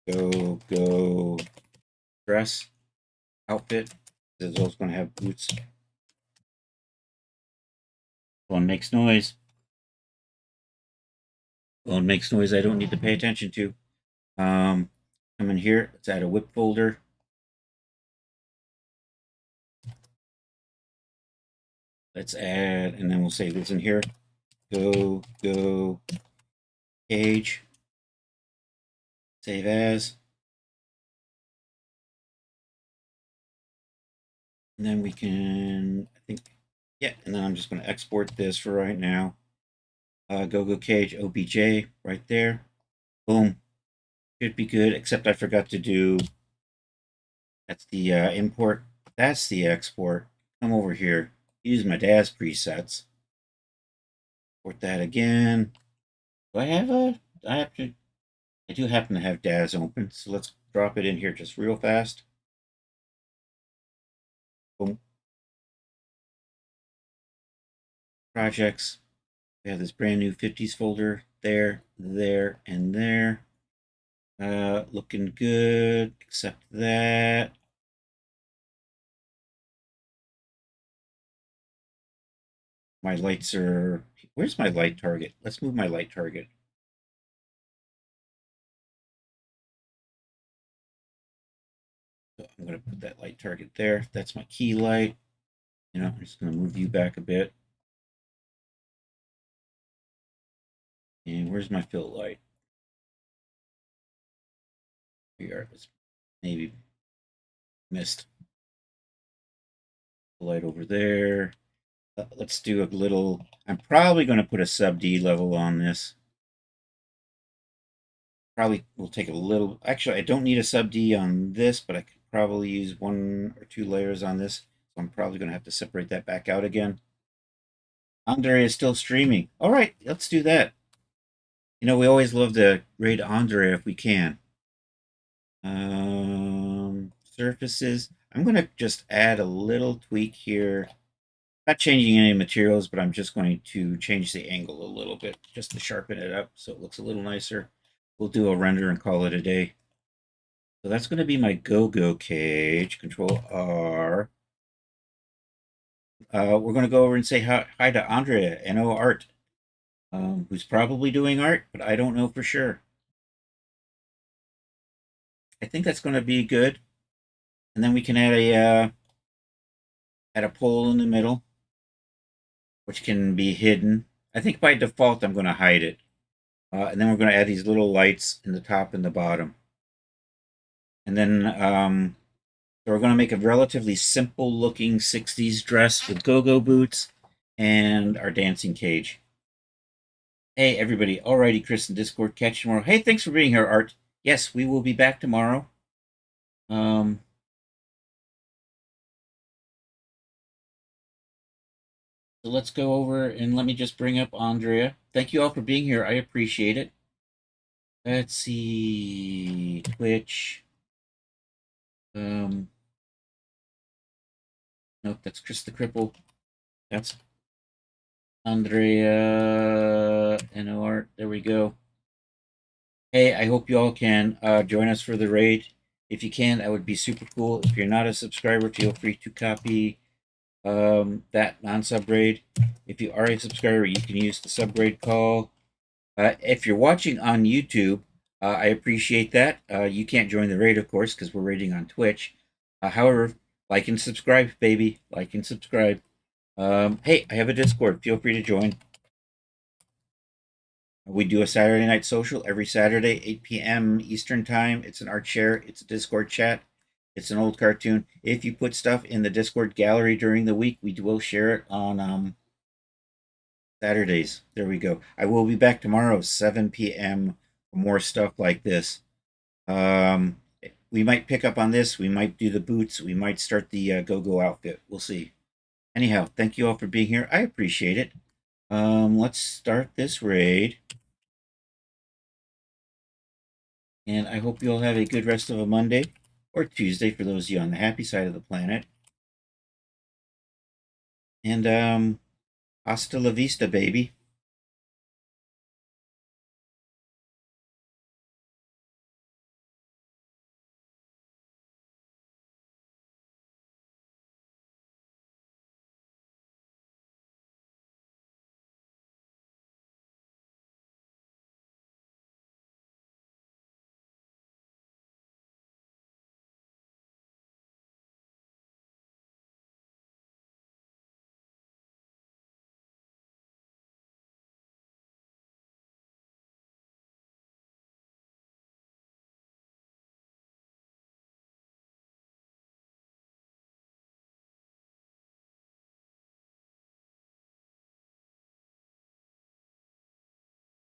Go dress outfit. This is also going to have boots. Phone makes noise. Phone makes noise I don't need to pay attention to. Come in here. Let's add a whip folder. Let's add, and then we'll save this in here. Go Cage. Save as. And then we can, I think, yeah, and then I'm just going to export this for right now. Go Cage OBJ right there. Boom. Should be good, except I forgot to do, that's the import. That's the export. Come over here. Use my DAZ presets. Import that again. Do I have a, I do happen to have DAZ open, so let's drop it in here just real fast. Boom. Projects. We have this brand new 50s folder there, and there. Looking good, except that. My lights are, where's my light target? Let's move my light target. So I'm going to put that light target there. That's my key light. You know, I'm just going to move you back a bit. And where's my fill light? Here, maybe missed the light over there. Let's do a little, I'm probably going to put a sub D level on this. Probably will take a little, actually I don't need a sub D on this, but I could probably use 1 or 2 layers on this. So I'm probably going to have to separate that back out again. Andre is still streaming. All right, let's do that. You know, we always love to raid Andre if we can. Surfaces. I'm going to just add a little tweak here. Not changing any materials, but I'm just going to change the angle a little bit just to sharpen it up so it looks a little nicer. We'll do a render and call it a day. So that's going to be my go cage. Control R. We're going to go over and say hi to Andrea, NO Art, who's probably doing art, but I don't know for sure. I think that's going to be good. And then we can add a pole in the middle, which can be hidden. I think by default I'm going to hide it. And then we're going to add these little lights in the top and the bottom. And then so we're going to make a relatively simple looking 60s dress with go-go boots and our dancing cage. Hey everybody, alrighty, Chris in Discord, catch you tomorrow. Hey, thanks for being here, Art. Yes, we will be back tomorrow. So let's go over and let me just bring up Andrea. Thank you all for being here. I appreciate it. Let's see, Twitch. Nope, that's Chris the Cripple. That's Andrea NO Art. There we go. Hey, I hope you all can join us for the raid. If you can, that would be super cool. If you're not a subscriber, feel free to copy that non-sub raid. If you are a subscriber, you can use the sub raid call. If you're watching on YouTube, I appreciate that. You can't join the raid, of course, because we're raiding on Twitch. However, like and subscribe, baby. Like and subscribe. Hey, I have a Discord. Feel free to join. We do a Saturday night social every Saturday, 8 p.m. Eastern Time. It's an art share. It's a Discord chat. It's an old cartoon. If you put stuff in the Discord gallery during the week, we will share it on Saturdays. There we go. I will be back tomorrow, 7 p.m. for more stuff like this. We might pick up on this. We might do the boots. We might start the go-go outfit. We'll see. Anyhow, thank you all for being here. I appreciate it. Let's start this raid. And I hope you all have a good rest of a Monday. Or Tuesday for those of you on the happy side of the planet. And hasta la vista, baby.